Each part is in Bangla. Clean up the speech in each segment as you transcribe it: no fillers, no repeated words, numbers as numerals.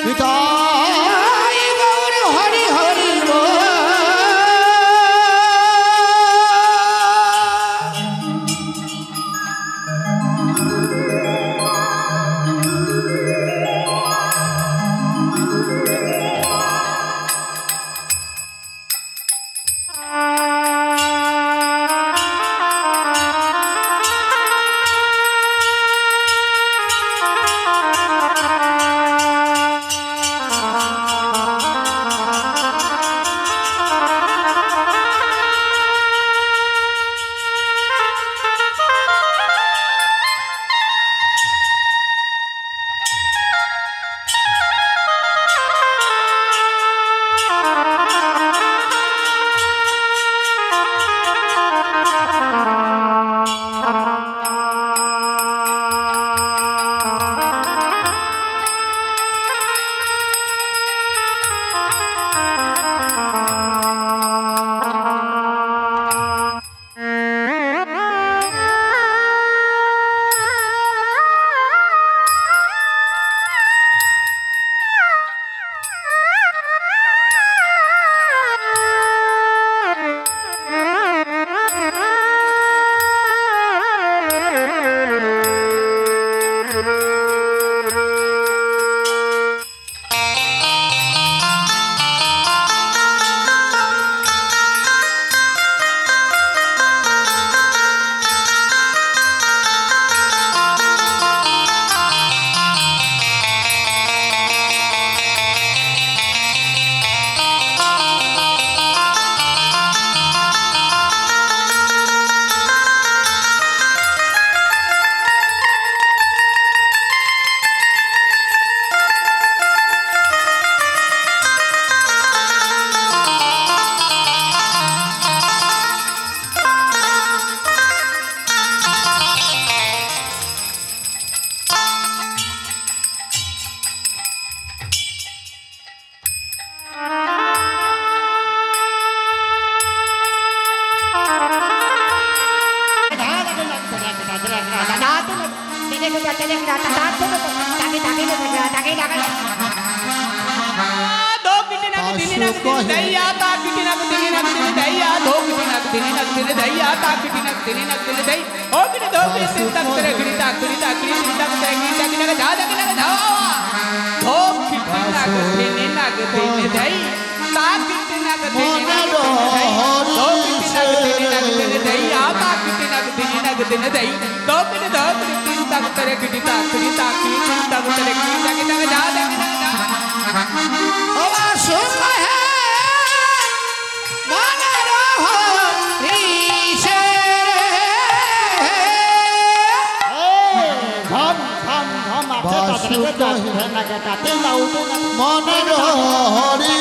নিতাই গৌর হরি হরি বল। মনের হরি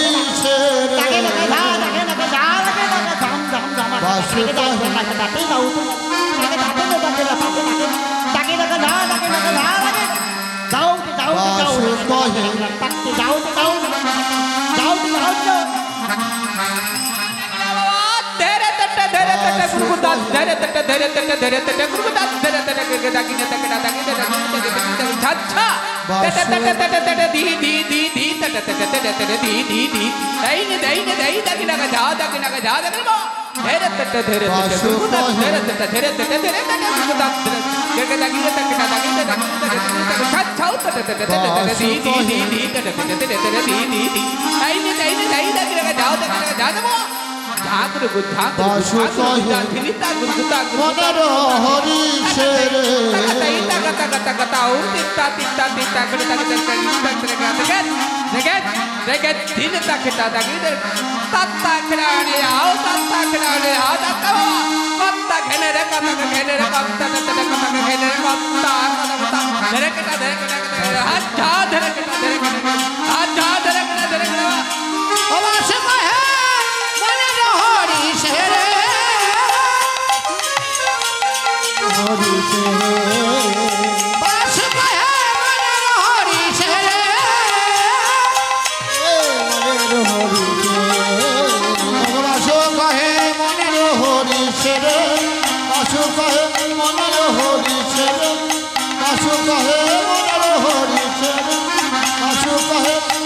कहे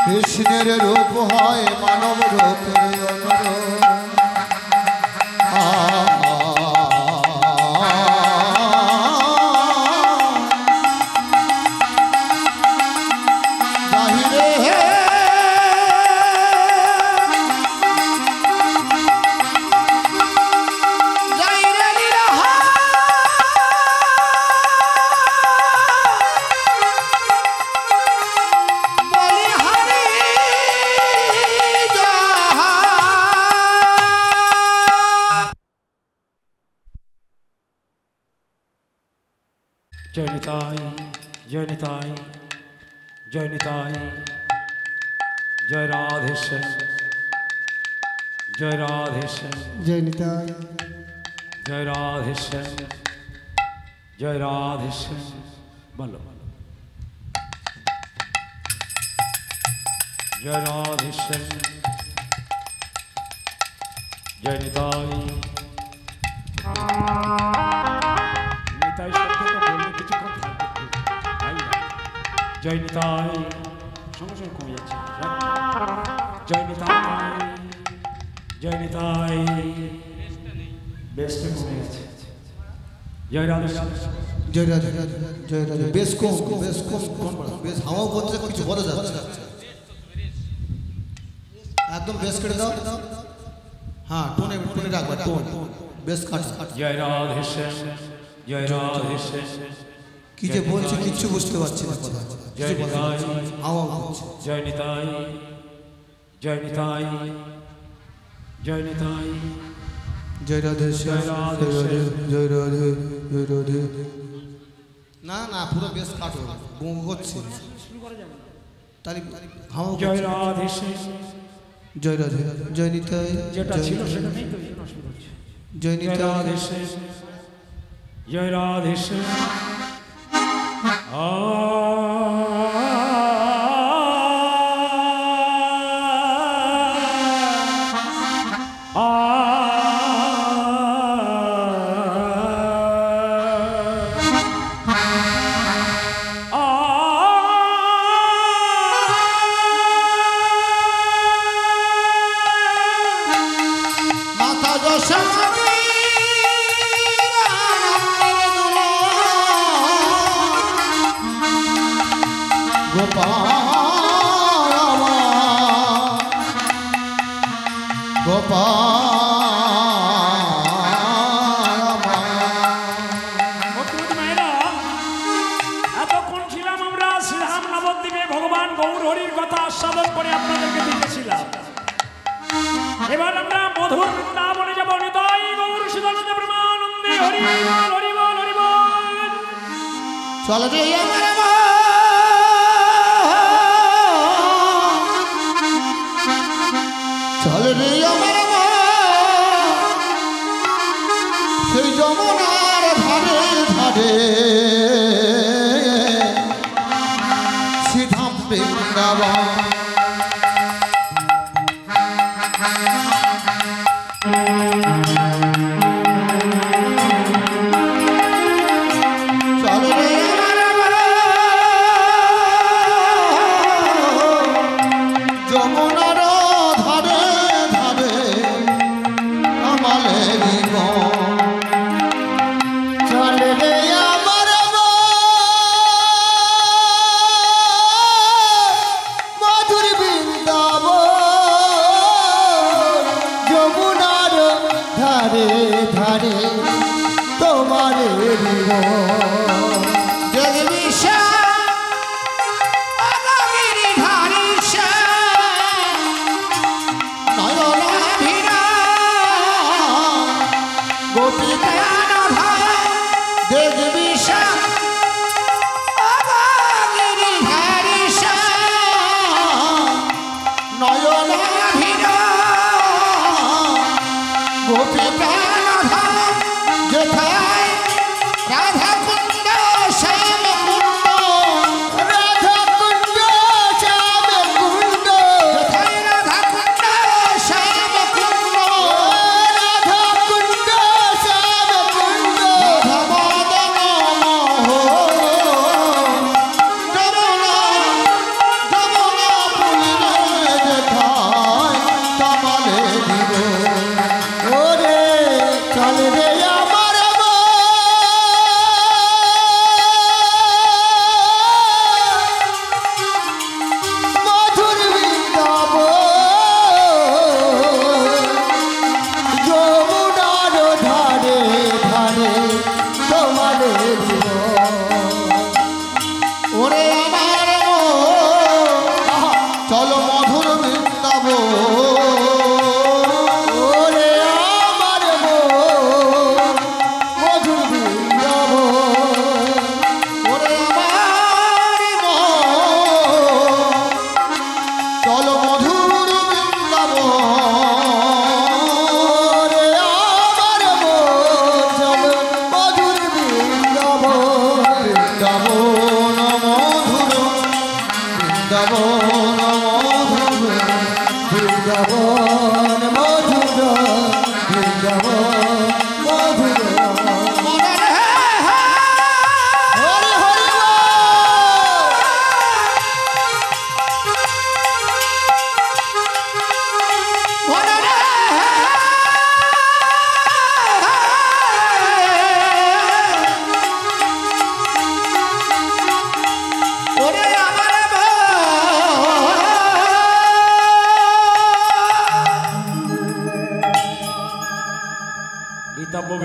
কৃষ্ণের রূপ হয় মানব রূপে जय निताई जय निताई जय निताई जय राधेश्वर जय राधेश्वर जय निताई जय राधेश्वर जय राधेश्वर बोलो जय राधेश्वर जय निताई जय निताई संगे संगे कमे जाच्छे जय निताई जय निताई बेस्टे कमे जाच्छे जय राधे जय राधे जय राधे बेस कम कोन बेस हावा করতে কিছু বলা যাচ্ছে একদম বেস কেটে দাও হ্যাঁ টোনে রাখবা টোন বেস কাট जय राधे जय राधे কি যে বলছি কিছু বুঝতে পারছি না কথা जय निताई हावा जय निताई जय निताई जय निताई जय राधे जय राधे जय राधे जय राधे না না পুরো বেস কাটো বঙ্গ হচ্ছে শুরু করা যাবে তালি হাওয়া जय राधे जय राधे जय निताई যেটা ছিল সেটা নেই তো এজন্য অসুবিধা হচ্ছে जय जय निताई राधे जय राधे ভগবান গৌর হরির কথা আস্বাদন করে আপনাদেরকে দিতেছিলাম। এবার আমরা মধুর বৃন্দাবনে যাব। নিতাই গৌর সুদানন্দ প্রেমানন্দে হরি বল হরি বল হরি বল। চল রে আমার চল রে আমার সেই যমুনার ধারে ধারে সিধাম বৃন্দাবন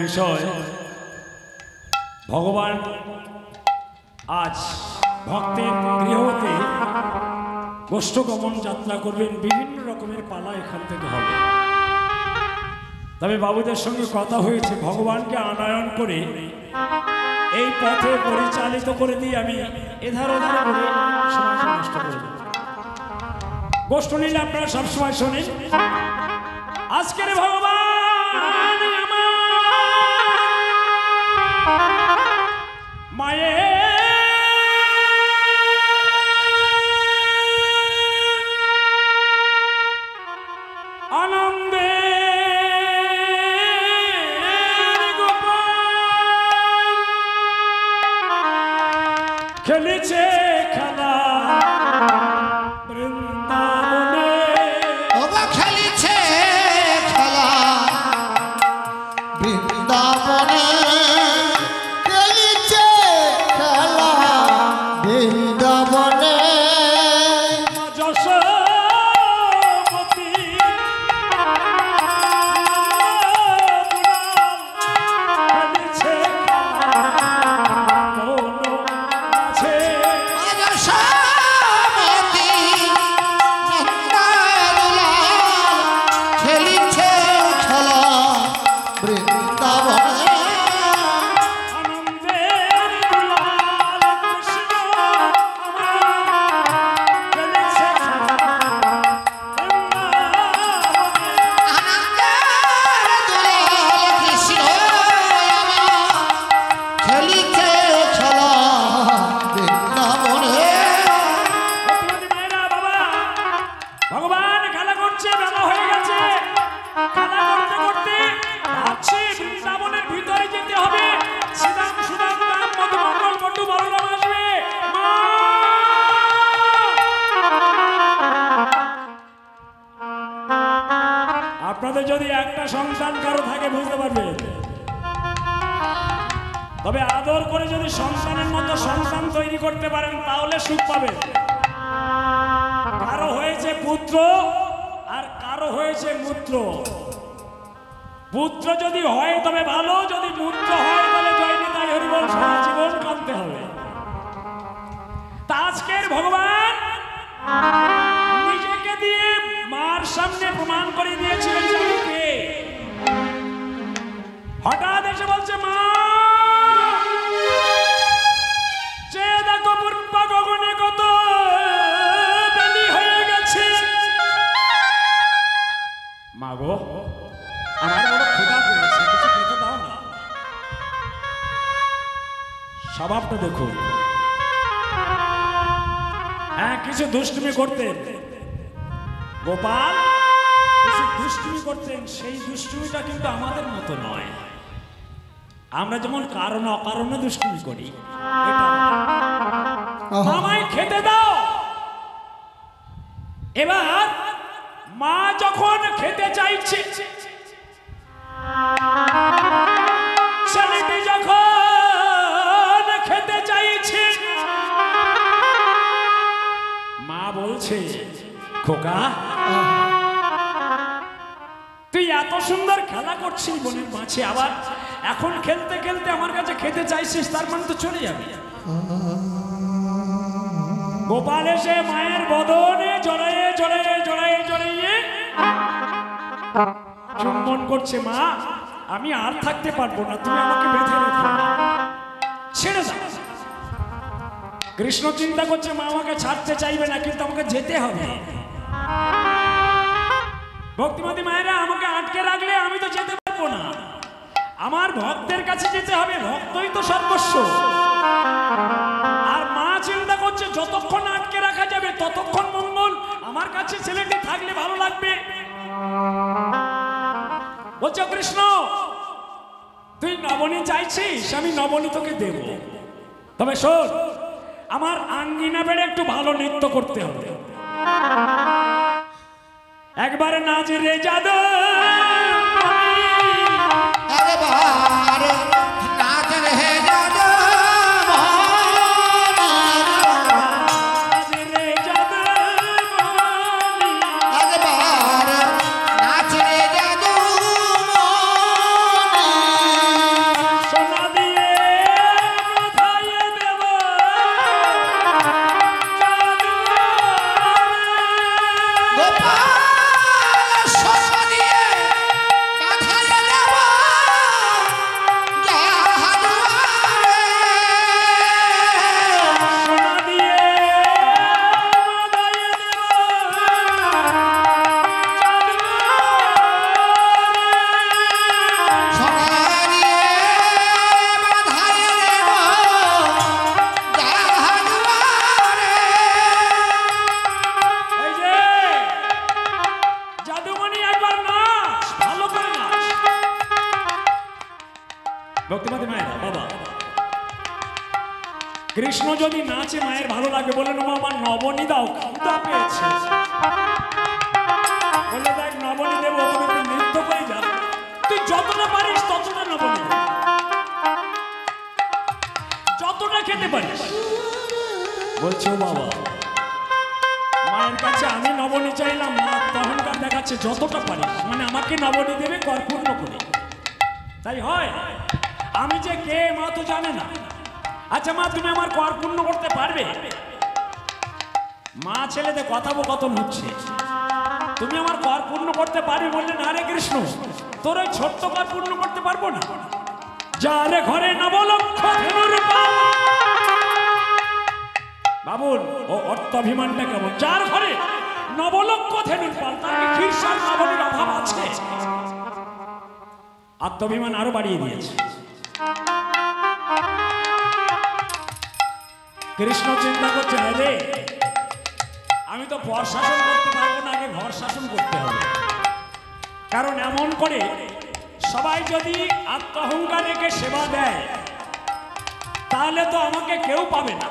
বিষয় ভগবান আজ ভক্তের গৃহ হতে গোষ্ঠগমন যাত্রা করবেন, বিভিন্ন রকমের পালা এখান থেকে হবে। তবে বাবুদের সঙ্গে কথা হয়েছে ভগবানকে আনয়ন করে এই পথে পরিচালিত করে দিয়ে আমি এধার ওধার করে সময় নষ্ট করব। গোষ্ঠ নিলে আপনারা সবসময় শোনেন। আজকের ভগবান মায়ে আনন্দে খেলেছে খেলা বৃন্দাবনে, খেলেছে খেলা বৃন্দাবনে, খেলেছে ভগবান খেলা করছে, বেলা হয়ে গেছে। খেলা করতে করতে ভাবছে বৃন্দাবনের ভিতরে যেতে হবে। শ্রীরাম সুদাম রাম মধু মঙ্গল বটু বলরাম আসবে। মা! আপনাদের যদি একটা সন্তান কারো থাকে বুঝতে পারবে, তবে আদর করে যদি সন্তানের মতো সন্তান তৈরি করতে পারেন তাহলে সুখ পাবেন। কারো হয়েছে পুত্র আর কারো হয়েছে মূত্র। পুত্র যদি হয় তবে ভালো, যদি মূত্র হয় তাহলে জয় নিতাই হরিবল সারা জীবন কাঁদতে হবে। তা আজকের ভগবান নিজেকে দিয়ে মার সামনে প্রমাণ করে দিয়েছিলেন আমি কে। হঠাৎ এসে বলছে, মা যে দেখো পূর্ব গগনে কত বেলি হয়ে গেছে। মা গো, আমার বড় ক্ষুধা পেয়েছে, কিছু খেতে দাও না। স্বভাবটা দেখুন। হ্যাঁ, কিছু দুষ্টুমি করতেন গোপাল, কিছু দুষ্টুমি করতেন। সেই দুষ্টুমিটা কিন্তু আমাদের মতো নয়। আমরা যেমন কারণ অকারণে দুষ্টুমি করি, এটা আমায় খেতে দাও। এবার মা যখন খেতে চাইছে, ছেলেটি যখন খেতে চাইছে, মা বলছে, খোকা তুই এত সুন্দর খেলা করছিস বনের মাঝে, আবার এখন খেলতে খেলতে আমার কাছে খেতে চাইছিস, তার মানে তো চলে যাবি। গোপাল এসে মায়ের বদনে জড়াইয়ে জড়াইয়ে জড়াইয়ে জড়াইয়ে চুম্বন করছে। মা, আমি আর থাকতে পারবো না, তুমি আমাকে বেঁধে রেখো, ছেড়ে দাও। কৃষ্ণ চিন্তা করছে মা আমাকে ছাড়তে চাইবে না, কিন্তু আমাকে যেতে হবে। ভক্তিমতী মায়েরা, আমাকে আটকে রাখলে আমি তো যেতে পারবো না, আমার ভক্তের কাছে যেতে হবে, ভক্তই তো সর্বস্ব। আর মা চিন্তা করছে যতক্ষণ আটকে রাখা যাবে ততক্ষণ মঙ্গল, আমার কাছে ছেলেটি থাকলে ভালো লাগবে। বলছে, কৃষ্ণ তুই নবনী চাইছিস, আমি নবনী তোকে দেব, তবে শোন আমার আঙ্গিনা বেড়ে একটু ভালো নৃত্য করতে হবে। একবারে নাচ রে যাদব, কৃষ্ণ যদি নাচে মায়ের ভালো লাগে, বলে না আমার নবনী দাও, ক্ষুধা পেয়েছে। বলে দেখ নবনী দেবো, তুমি তুই নৃত্য করে যা, তুই যতটা পারিস ততটা নবনী, যতটা খেতে পারিস। বলছে ও বাবা, মায়ের কাছে আমি নবনী চাইলাম, মা তখনকার দেখাচ্ছে যতটা পারিস, মানে আমাকে নবনী দেবে কর পূর্ণ করে। তাই হয়, আমি যে কে মা তো জানে না। আচ্ছা মা, তুমি আমার কর পূর্ণ করতে পারবে? মা ছেলেদের কথোপকথন হচ্ছে, তুমি আমার কর পূর্ণ করতে পারবে? বললেন, আরে কৃষ্ণ তোর ওই ছোট্ট কর পূর্ণ করতে পারবো না। যারে ঘরে নবলক্ষ ধনুর পাল, বাবুল ও অর্থাভিমানটা কেমন, যার ঘরে নবলক্ষ ধনুর পাল, তার কি ক্ষীরসার নবনীর অভাব আছে? আত্মাভিমান আরো বাড়িয়ে দিয়েছে। কৃষ্ণ চিন্তা করছে, আরে আমি তো প্রশাসন করতে পারবো না, আগে কারণ এমন করে সবাই যদি আত্মঅহংকার রেখে সেবা দেয় তাহলে তো আমাকে কেউ পাবে না।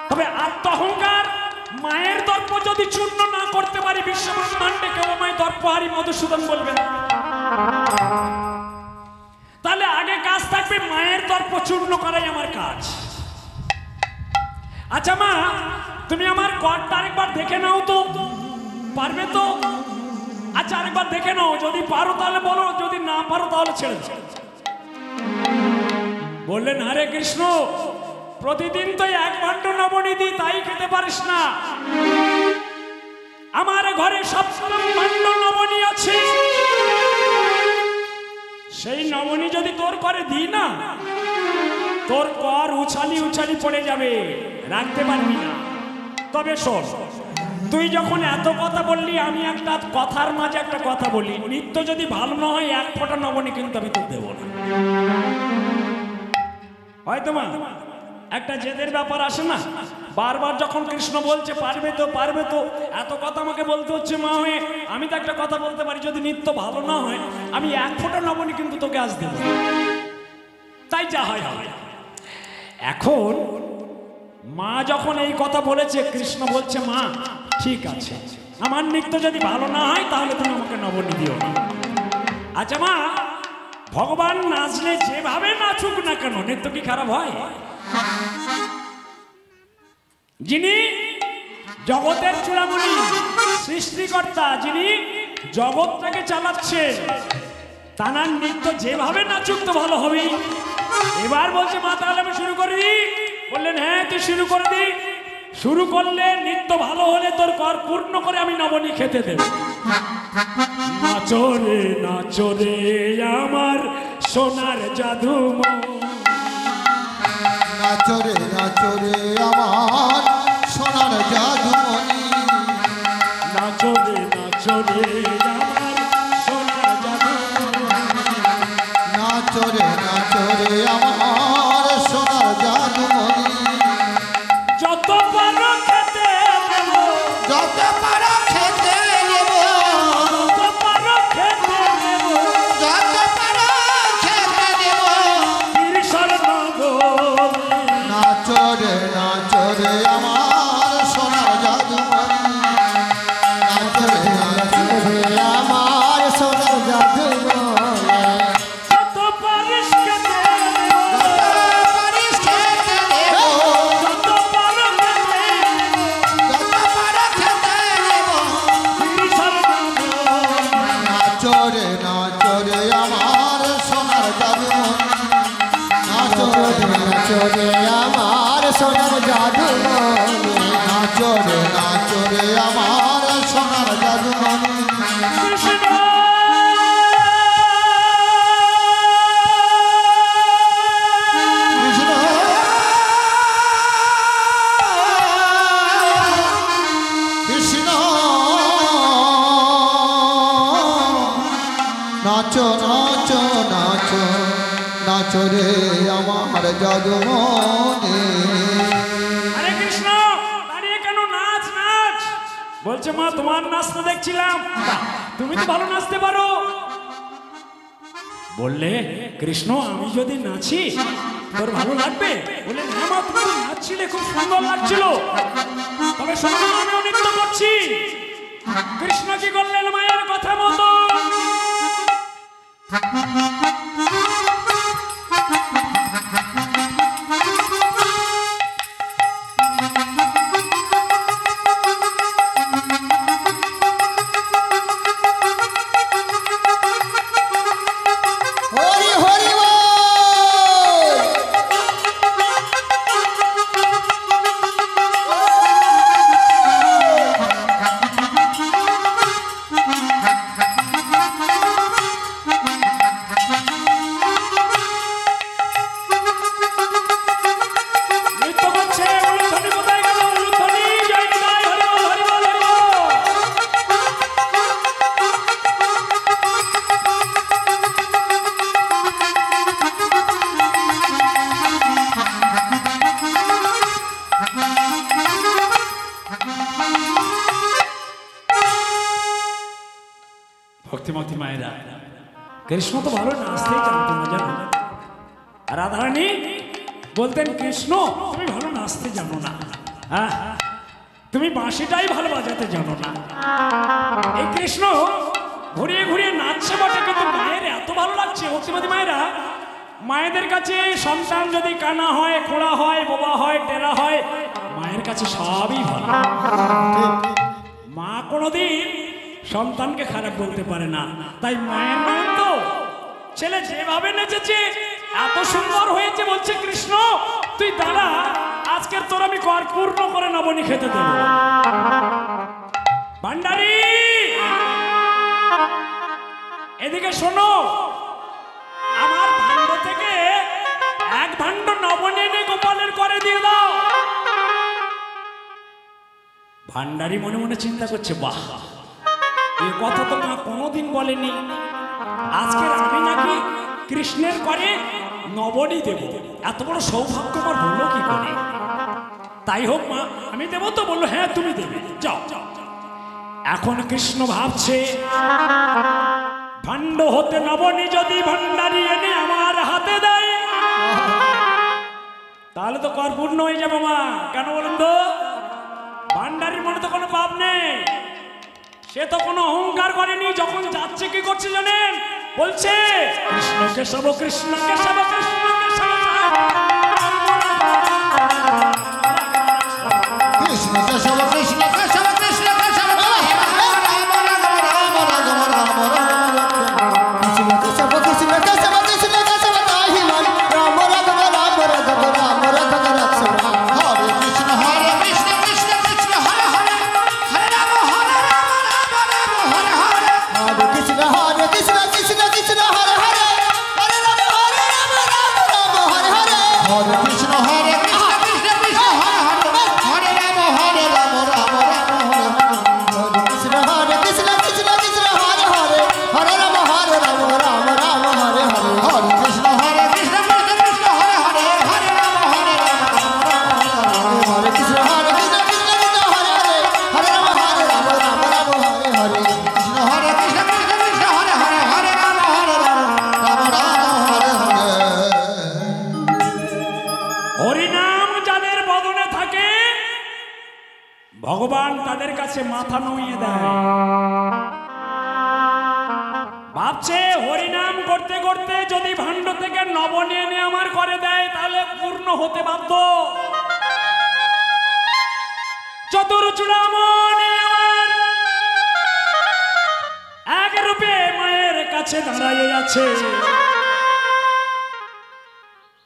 তবে আত্মঅহংকার মায়ের দর্প যদি চূর্ণ না করতে পারি বিশ্বব্রহ্মাণ্ডে কেউ আমায় দর্পহারি মধুসূদন বলবেন। তাহলে আগে কাজ থাকবে মায়ের দর্প চূর্ণ করাই আমার কাজ। আচ্ছা মা, তুমি আমার কর্তা আরেকবার দেখে নাও তো, পারবে তো? আচ্ছা আরেকবার দেখে নাও, যদি পারো তাহলে বলো, যদি না পারো তাহলে ছেড়ে দাও। বললেন হরে কৃষ্ণ, প্রতিদিন তো এক ভাণ্ড নবনী দিই, তাই খেতে পারিস না। আমার ঘরে সপ্তম ভাণ্ড নবনী আছে, সেই নবনী যদি তোর করে দিই না, তোর কর উছালি উছালি পড়ে যাবে, রাখতে পারবি না। তবে শোন, তুই যখন এত কথা বললি, আমি একটা কথার মাঝে একটা কথা বলি, নিত্য যদি ভালো না হয় এক ফোঁটা নবনী কিন্তু আমি তোর দেবো না। হয়তো মা একটা জেদের ব্যাপার আসে না, বারবার যখন কৃষ্ণ বলছে পারবে তো পারবে তো, এত কথা আমাকে বলতে হচ্ছে মা হয়ে, আমি তো একটা কথা বলতে পারি, যদি নিত্য ভালো না হয় আমি এক ফোঁটা নবনী কিন্তু তোকে আজ দেব, তাই যা হয় হয়। এখন মা যখন এই কথা বলেছে, কৃষ্ণ বলছে মা ঠিক আছে, আমার নিত্য যদি ভালো না হয় তাহলে তুমি আমাকে নবনী দিও না। আচ্ছা মা, ভগবান নাচলে যেভাবে নাচুক না কেন নিত্য কি খারাপ হয়? যিনি জগতের চূড়ামণি সৃষ্টিকর্তা, যিনি জগৎটাকে চালাচ্ছে, তানার নৃত্য যেভাবে নাচুক তো ভালো হবেই। এবার বলছে মা তাহলে আমি শুরু করে দিই। বললেন হ্যাঁ তুই শুরু করে দি। শুরু করলে নৃত্য ভালো হলে তোর কর পূর্ণ করে আমি নবনী খেতে দেব। নাচরে নাচরে আমার সোনার জাদু, নাচরে নাচরে আমার সোনার জাদুমণি, নাচরে নাচরে আমার সোনার জাদুমণি, নাচরে নাচরে আমার সোনার জাদুমণি। যত পারো খেতে দেব, যত পারো খেতে দেব, যত পারো খেতে দেব, যত পারো খেতে দেব। তিরিশার নগর, নাচরে নাচরে আমার সোনার জাদুমণি, নাচরে নাচরে আমার সোনার জাদুমণি। যত পারিস খেতে দেব, যত পারিস খেতে দেব, যত পারো খেতে দেব, যত পারো খেতে দেব। তিরিশার নগর, নাচরে নাচরে আমার সোনার জাদুমণি, নাচরে নাচরে আমার সোনার জাদুমণি, নাচরে নাচরে আমার সোনার জাদুমণি। কৃষ্ণ কৃষ্ণ কৃষ্ণ নাচো নাচো নাচো নাচো রে আমার জাদুমণি। হরে কৃষ্ণ, দাঁড়িয়ে কেন? নাচ নাচ। বলছে মা তোমার নাচতে দেখছিলাম, বাহ, তুমি তো ভালো নাচতে পারো। বললে কৃষ্ণ আমি যদি নাচি তোর ভালো লাগবে? বললেন হ্যাঁ মা, তুমি তো নাচছিলে, খুব সুন্দর লাগছিল। তবে শোনো আমিও নৃত্য করছি। কৃষ্ণ কি করলেন? মায়ের কথা মতো হরি হরি বল। ভক্তিমতী মায়েরা, কৃষ্ণ তো ভালো নাচতেই জানতো না, জানো? রাধারানী বলতেন, কৃষ্ণ তুমি ভালো নাচতে জানো না, হ্যাঁ তুমি বাঁশিটাই ভালো বাজাতে জানো না। এই কৃষ্ণ ঘুরিয়ে ঘুরিয়ে নাচছে বটে, কিন্তু মায়ের এত ভালো লাগছে। ভক্তিমতী মায়েরা, মায়েদের কাছে সন্তান যদি কানা হয়, খোড়া হয়, বোবা হয়, টেরা হয়, মায়ের কাছে সবই ভালো। মা কোনোদিন সন্তানকে খারাপ বলতে পারে না। তাই মায়ের নাম তো ছেলে যেভাবে নেচেছে, এত সুন্দর হয়েছে, বলছে কৃষ্ণ তুই দাঁড়া, আজকের তোর আমি কর পূর্ণ করে নবনী খেতে দেব। ভান্ডারী এদিকে শোনো, আমার ভাণ্ড থেকে এক ভাণ্ড নবনী এনে গোপালের করে দিয়ে দাও। ভান্ডারী মনে মনে চিন্তা করছে, বাহ, এ কথা তো মা কোনোদিন বলেনি, আজকের আমি নাকি কৃষ্ণের করে নবনী দেব, এত বড় সৌভাগ্য আমার বললো কি করে? তাই হোক মা, আমি দেবো তো। বললো, হ্যাঁ তুমি দেবে, যাও। এখন কৃষ্ণ ভাবছে, ভাণ্ড হতে নবনী যদি ভান্ডারী এনে আমার হাতে দেয়, তাহলে তো কর পূর্ণ হয়ে যাবে মা। কেন বলুন তো? ভান্ডারীর মনে তো কোনো পাপ নেই, সে তো কোনো অহংকার করেনি। যখন যাচ্ছে কি করছে জানেন? বলছে, কৃষ্ণ কেশব কৃষ্ণ কেশব কৃষ্ণ কেশব, কৃষ্ণ কেশব কৃষ্ণ কেশব কৃষ্ণ কেশব, ভগবান তাদের কাছে মাথা নুইয়ে দেয়। ভাবছে, হরিনাম করতে করতে যদি ভাণ্ড থেকে নবনী এনে আমার করে দেয়, তাহলে পূর্ণ হতে বাধ্য। চতুর্চূড়ামণি আমার এক রূপে মায়ের কাছে দাঁড়াইয়ে আছে,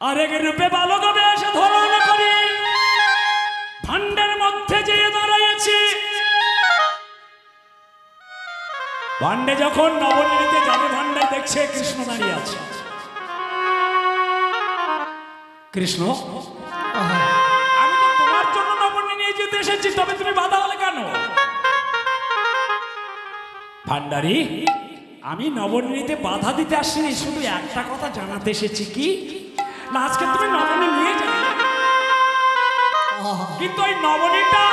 আরেক রূপে বালক বেশে ধারণ করে ভাণ্ডের মধ্যে যেয়ে দাঁড়াইয়েছে। ভাণ্ডে যখন নবনী নিতে যাবে, ভাণ্ডে দেখছে কৃষ্ণ দাঁড়িয়ে আছে। কৃষ্ণ, আমি তো তোমার জন্য নবনী নিয়ে যেতে এসেছি, তবে তুমি বাধা হলে কেন? ভান্ডারী, আমি নবনী নিতে বাধা দিতে আসিনি, শুধু একটা কথা জানাতে এসেছি। কি না, আজকে তুমি নবনী নিয়ে যাবে, কিন্তু ওই নবনীটা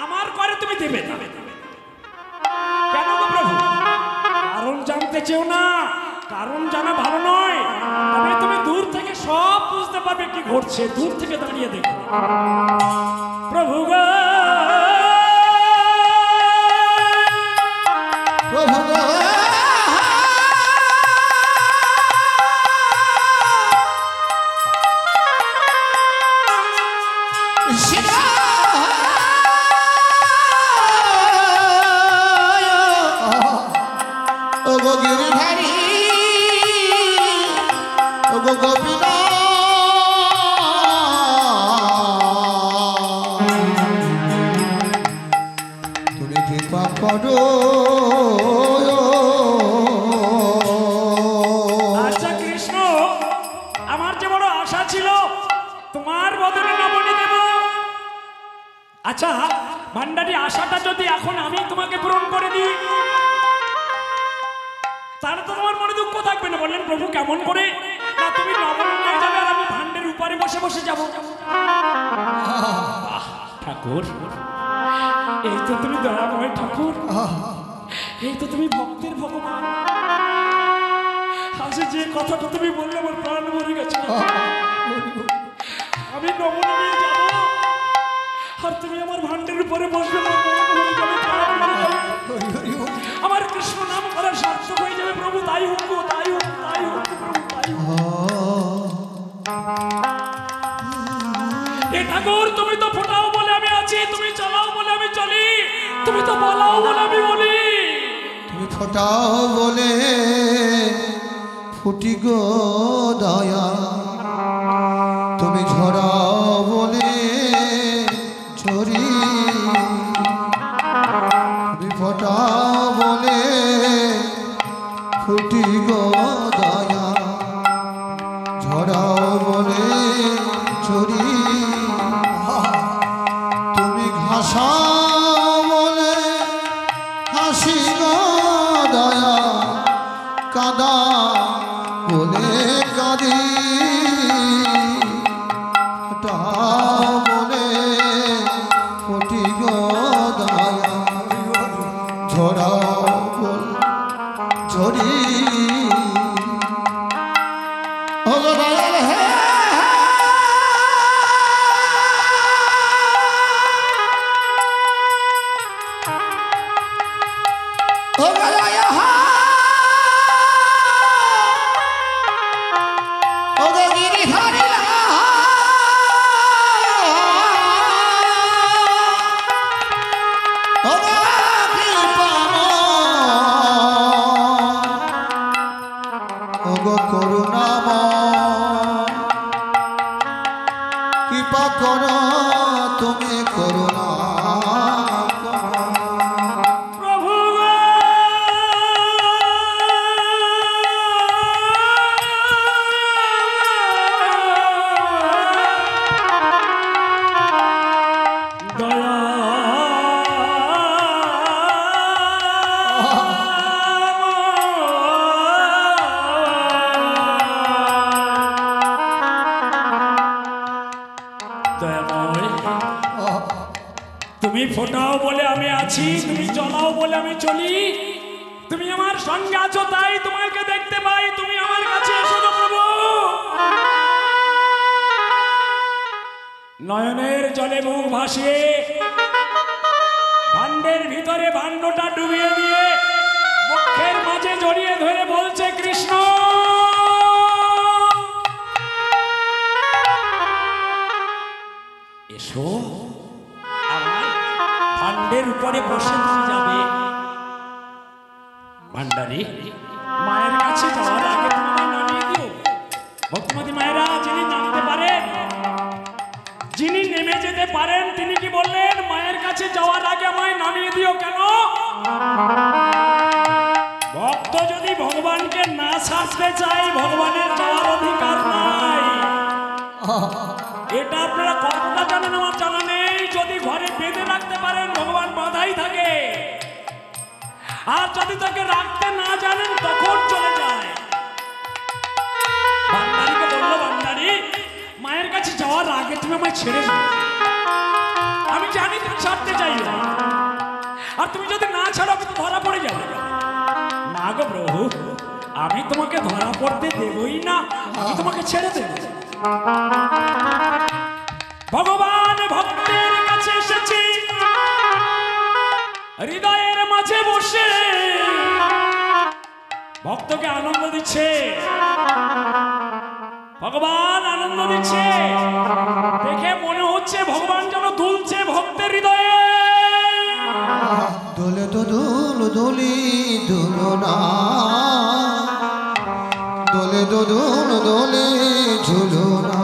আমার করে তুমি দেবে না। কেন গো প্রভু? কারণ জানতে চেও না, কারণ জানা ভালো নয়, তবে তুমি দূর থেকে সব বুঝতে পারবে কি ঘটছে। দূর থেকে দাঁড়িয়ে দেখো। প্রভু গো, প্রভু গো, তুমি কৃপা করো। আচ্ছা কৃষ্ণ, আমার যে বড় আশা ছিল তোমার বদলে নবনী দেব। আচ্ছা ভান্ডারী, আশাটা যদি এখন আমি তোমাকে পূরণ করে দিই, তাহলে তো তোমার মনে দুঃখ থাকবে না। বললেন, প্রভু কেমন করে? না, তুমি নবনী নিয়ে যাবে আর আমি ভান্ডের উপরে বসে বসে যাব। ঠাকুর, এই তো তুমি দয়াময় ঠাকুর, এই তো তুমি ভক্তের ভগবান। আজ যে কথাটা তুমি বললে আমার প্রাণ ভরে গেছে। আমি নবনবী যাব আর তুমি আমার ভান্ডের উপরে বসবে, আমার কৃষ্ণ নাম করা সার্থক হয়ে যাবে। প্রভু তাই হোক, তাই হোক, তাই হোক, প্রভু তাই হোক। এ ঠাকুর, তুমি তো ফোটাও বলে আমি আছি, তুমি চালাও বলে আমি চলি, তুমি তো বলাও বলে আমি বলি। তুমি ফোটাও বলে ফুটি গো দয়া, তুমি ঝরাও বলে ঝরি, তুমি ফোটাও বলে ফুটি গো দয়া, ঝরাও বলে ঝরি, তুমি ঘাসাও বলে হাসি গো দয়া, কাদা বলে কাঁদি, ফোটাও বলে ফুটি গো দয়া, ঝরাও বলে ঝরি। ও গো দয়াল হে, ও গো দয়া হা, ও গো গিরিধারী লা, ও গো কৃপাময়, ও গো করুণাময়, কৃপা করো তুমি করুণা করো। প্রভু তুমি ফোটাও বলে আমি আছি, তুমি চলাও বলে আমি চলি, তুমি আমার সঙ্গে আছো তাই তোমাকে দেখতে পাই, তুমি আমার কাছে এসো গো প্রভু। নয়নের জলে মুখ ভাসিয়ে ভান্ডের ভিতরে ভান্ডটা ডুবিয়ে দিয়ে বক্ষের মাঝে জড়িয়ে ধরে বলছে কৃষ্ণ, এসো আমার ভান্ডের উপরে বসে তুমি যাবে। ভান্ডারি মায়ের কাছে যাওয়ার আগে তুমি আমায় নামিয়ে দিও। ভক্তিমতী মায়েরা যিনি নামতে পারেন, যিনি নেমে যেতে পারেন, তিনি কি বললেন? মায়ের কাছে যাওয়ার আগে আমায় নামিয়ে দিও। কেন? ভক্ত যদি ভগবানকে না ছাড়তে চায়, ভগবানের যাওয়ার অধিকার নাই। এটা আপনারা কতটা জানেন আমার জানা নেই। যদি ঘরে বেঁধে রাখতে পারেন, ভগবান বাঁধাই থাকে, আর যদি তাকে রাখতে না জানেন তখন চলে যায়। ভান্ডারীকে বললো, ভান্ডারী মায়ের কাছে যাওয়ার আগে তুমি আমায় ছেড়ে দাও। আমি জানি তুমি ছাড়তে চাইবে, আর তুমি যদি না ছাড়ো আমি তো ধরা পড়ে যাবো। না গো প্রভু, আমি তোমাকে ধরা পড়তে দেবই না, আমি তোমাকে ছেড়ে দেব। ভগবান ভক্তের কাছে এসেছি, হৃদয়ের মাঝে বসে ভক্তকে আনন্দ দিচ্ছে। ভগবান আনন্দ দিচ্ছে দেখে মনে হচ্ছে ভগবান যেন দুলছে ভক্তের হৃদয়ে। দোলে তো দুল দোলি দুলনা, দোলে তো দুল দোলে ঝুলনা,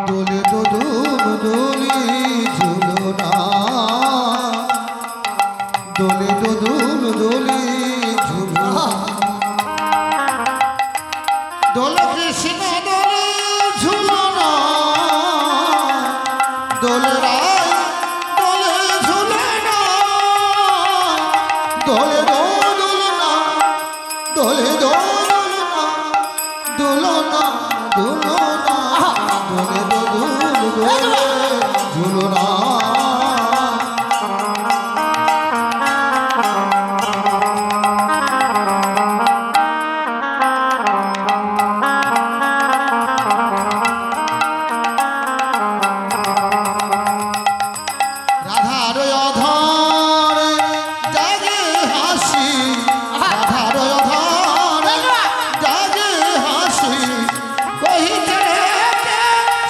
দোলে তো দুল দোলি ঝুলনা, দোলে তো দুল দোলি ঝুলনা, দোলে কৃষ্ণ দোলে ঝুলনা, দোলে রায় দোলে ঝুলনা, দোলে দোলনা, দোলে দোলনা, দোলনা দোলনা, দোলে দোলে ঝুলনা। রাধার অধরে জাগে হাসি রাধার অধরে জাগে হাসি কহিতে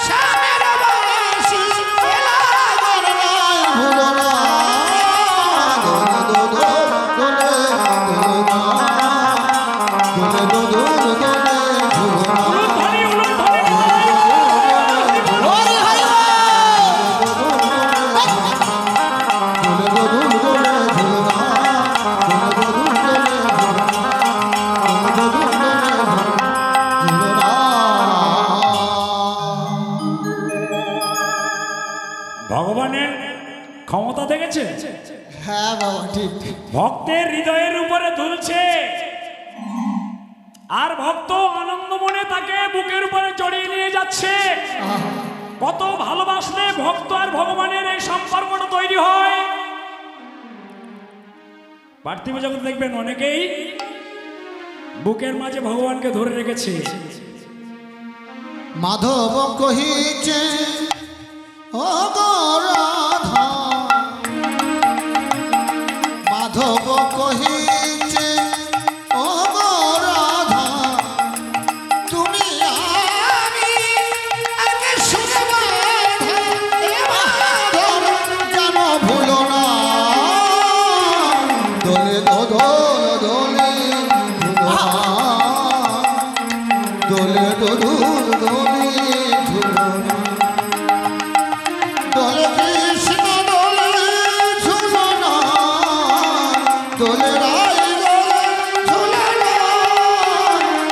শ্যামের বাঁশি লাগর নাই ভুলো না দোলে দোলে দোলে দোলে দোলে দোলে ভগবানের ক্ষমতা দেখেছে? হ্যাঁ বাবা ঠিক। ভক্তের হৃদয়ের উপরে দুলছে আর ভক্ত আনন্দ মনে তাকে বুকের উপরে জড়িয়ে নিয়ে যাচ্ছে। কত ভালোবাসলে ভক্ত আর ভগবানের এই সম্পর্কটা তৈরি হয়। পার্থিব জগৎ দেখবেন অনেকেই বুকের মাঝে ভগবানকে ধরে রেখেছে। মাধব কহিছে ও গো রাধা মাধব কহিছে ও গো রাধা তুমি আমি আগে শুনে বাঁধা এ বাঁধন যেন ভুলো না দোলে দোলে দোলে দোলে দোলে দোলে দোলে কৃষ্ণ দোলে ঝুলনা দোলে রাই দোলে ঝুলনা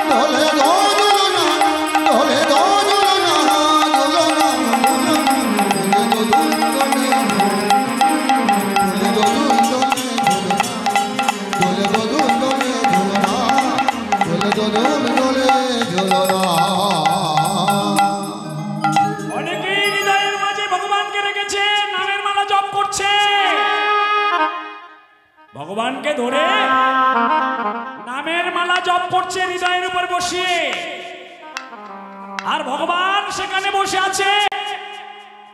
দোলে দোলনা দোলে দোলনা দোলনা অনেকেই হৃদয়ের মাঝে ভগবানকে রেখেছে, নামের মালা জপ করছে। ভগবানকে ধরে নামের মালা জপ করছে হৃদয়ের উপর বসিয়ে, আর ভগবান সেখানে বসে আছে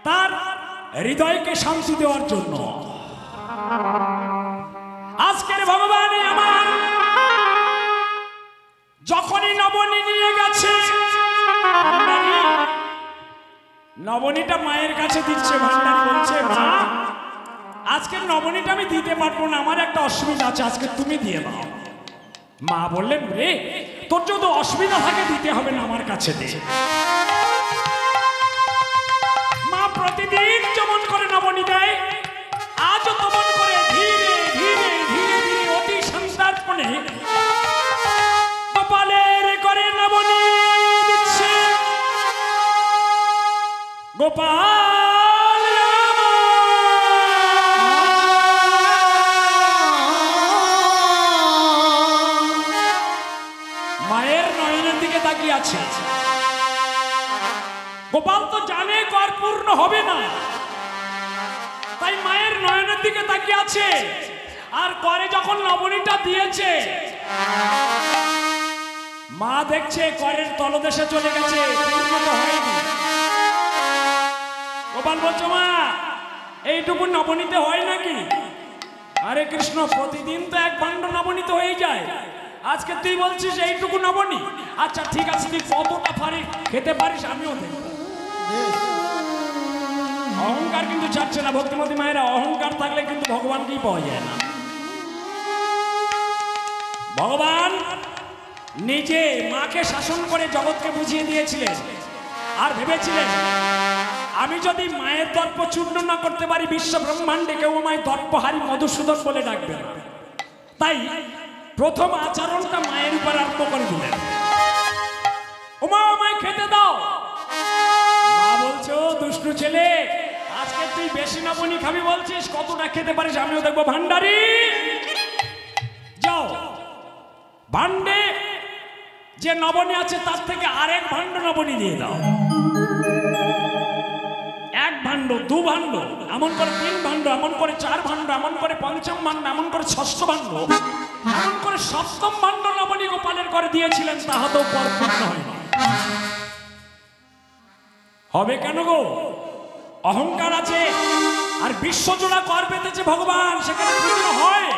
তার হৃদয়কে শান্তি দেওয়ার জন্য। আজকের ভগবানই আমার যখনই নবনী নিয়ে গেছে, নবনীটা মায়ের কাছে দিচ্ছে। ভান্ডার বলছে মা আজকে নবনীটা আমি দিতে পারবো না, আমার একটা অসুবিধা আছে, আজকে তুমি দিয়ে দাও। মা বললেন রে তোর যদি অসুবিধা থাকে দিতে হবে না, আমার কাছে দে। মা প্রতিদিন যেমন করে নবনী দেয়, আজও তেমন করে ধীরে ধীরে ধীরে ধীরে অতি সন্তার্পণে গোপালের করে নবনী দিচ্ছে। গোপাল মায়ের নয়নের দিকে তাকিয়ে আছে। গোপাল তো জানে কর পূর্ণ হবে না, তাই মায়ের নয়নের দিকে তাকিয়ে আছে। আর করে যখন নবনীটা দিয়েছে, মা দেখছে করের তলদেশে চলে গেছে, পূর্ণ তো হয়নি। গোপাল বলছো মা এইটুকু নবনীতে হয় নাকি? আরে কৃষ্ণ প্রতিদিন তো এক ভাণ্ড নবনীত হয়ে যায়, আজকে তুই বলছিস এইটুকু নবনী। আচ্ছা ঠিক আছে, তুই কতটা পারিস খেতে পারিস আমিও দেব। অহংকার কিন্তু ছাড়ছে না ভক্তিমতী মায়েরা, অহংকার থাকলে কিন্তু ভগবানকেই পাওয়া যায় না। ভগবান নিজে মাকে শাসন করে জগৎকে বুঝিয়ে দিয়েছিলেন, আর ভেবেছিলেন আমি যদি মায়ের দর্প চূর্ণ না করতে পারি বিশ্ব ব্রহ্মাণ্ডে কেউ আমায় দর্পহারী মধুসূদন বলে ডাকবে না। তাই প্রথম আচরণটা মায়ের উপর আরম্ভ করে দিলেন। ওমা আমায় খেতে দাও। মা বলছো দুষ্টু ছেলে আজকে তুই বেশি নবনী খাবি বলছিস, কতটা খেতে পারিস আমিও দেখবো। ভান্ডারি যাও, ভান্ডে যে নবনী আছে তার থেকে আরেক ভাণ্ড নবনী দিয়ে দাও। এক ভাণ্ড, দু ভাণ্ড, এমন করে তিন ভাণ্ড, এমন করে চার ভাণ্ড, এমন করে পঞ্চম ভাণ্ড, এমন করে ষষ্ঠ ভাণ্ড, এমন করে সপ্তম ভাণ্ড নবনী গোপালের করে দিয়েছিলেন, তাহাতেও পরিপূর্ণ হয়নি। হবে কেন গো? অহংকার আছে। আর বিশ্বজোড়া কর পেতেছে ভগবান, সেখানে পূর্ণ হয়।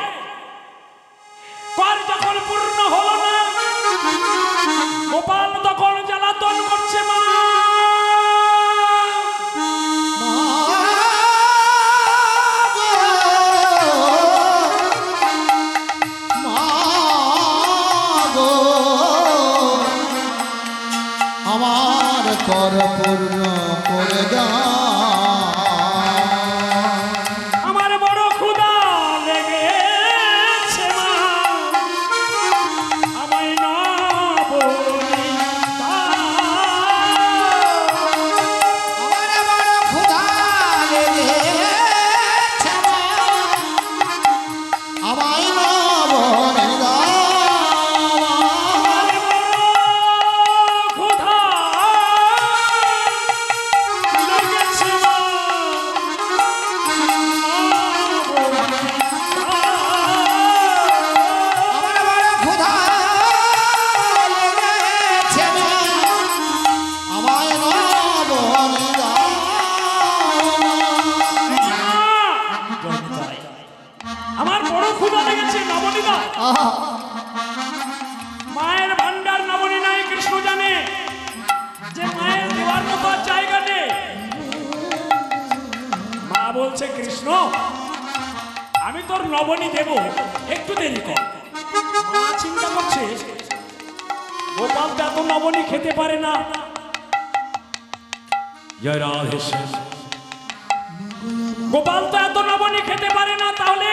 কর যখন পূর্ণ হলো না, গোপাল তখন জ্বালাতন করছে মা। আমার কর পূর্ণ করে দাও। আমার বড় ক্ষুধা লেগেছে মা, আমায় না বলি আমার বড় ক্ষুধা লেগেছে মা, আমায় না বলে দাও। মায়ের ভান্ডার নবনী নাই, কৃষ্ণ জানে যে মায়ের দেওয়ার মতো জায়গা নেই। মা বলছে, কৃষ্ণ আমি তোর নবনী দেব, একটু দেরি কর। মা চিন্তা করছে, গোপাল তো এত নবনী খেতে পারে না। জয় রাধে শ্যাম। গোপাল তো এত নবনী খেতে পারে না, তাহলে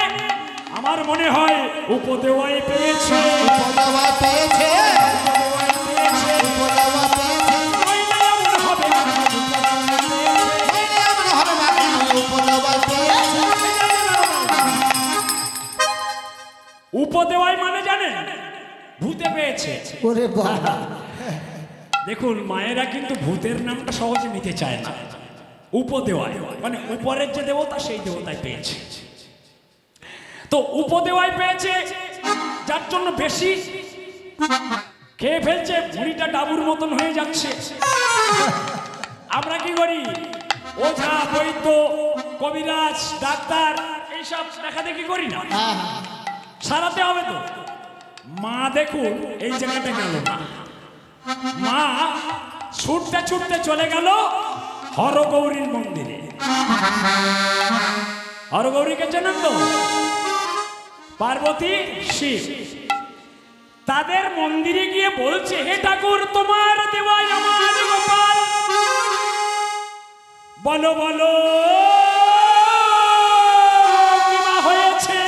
আমার মনে হয় উপদেওয়াই পেয়েছে, উপদেওয়া পেয়েছে, উপদেওয়া পেয়েছে। উপদেওয়াই মানে জানেন, ভূতে পেয়েছে। ওরে বাবা, দেখুন মায়েরা কিন্তু ভূতের নামটা সহজে নিতে চায় না। উপদেওয়াই মানে উপরের যে দেবতা, সেই দেবতাই পেয়েছে। তো উপদেওয়াই পেয়েছে, যার জন্য বেশি খেয়ে ফেলছে, ভুঁড়িটা ডাবুর মতন হয়ে যাচ্ছে। আমরা কি করি, ওঝা বৈদ্য কবিরাজ ডাক্তার এইসব দেখা দেখি করি না, সারাতে হবে তো। মা দেখুন এই জায়গাটা গেল না, মা ছুটতে ছুটতে চলে গেল হরগৌরীর মন্দিরে। হরগৌরীকে চেনেন তো, পার্বতী শিব, তাদের মন্দিরে গিয়ে বলছে, হে ঠাকুর তোমার দেওয়াই আমার গোপাল, বলো বলো কি বা হয়েছে।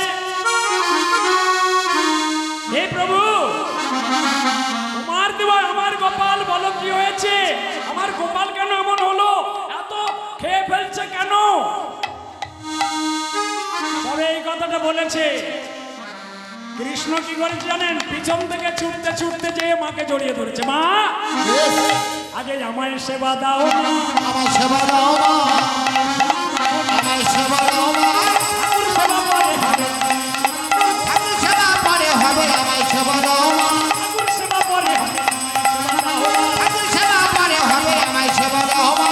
হে প্রভু তোমার দেওয়াই আমার গোপাল, বলো কি হয়েছে। আমার গোপাল কেন এমন হলো, এত খেয়ে ফেলছে কেন। তবে এই কথাটা বলেছে, কৃষ্ণ কি করেছে জানেন, পিছন থেকে ছুটতে ছুটতে যেয়ে মাকে জড়িয়ে ধরেছে। মা আগে আমায় সেবা দাও না, আমায় সেবা দাও না, আমায় সেবা দাও না। ঠাকুর সেবা পরে হবে, ঠাকুর সেবা পরে হবে, আমায় সেবা দাও না। ঠাকুর সেবা পরে হবে, সেবা দাও না। ঠাকুর সেবা পরে হবে, আমায় সেবা দাও না।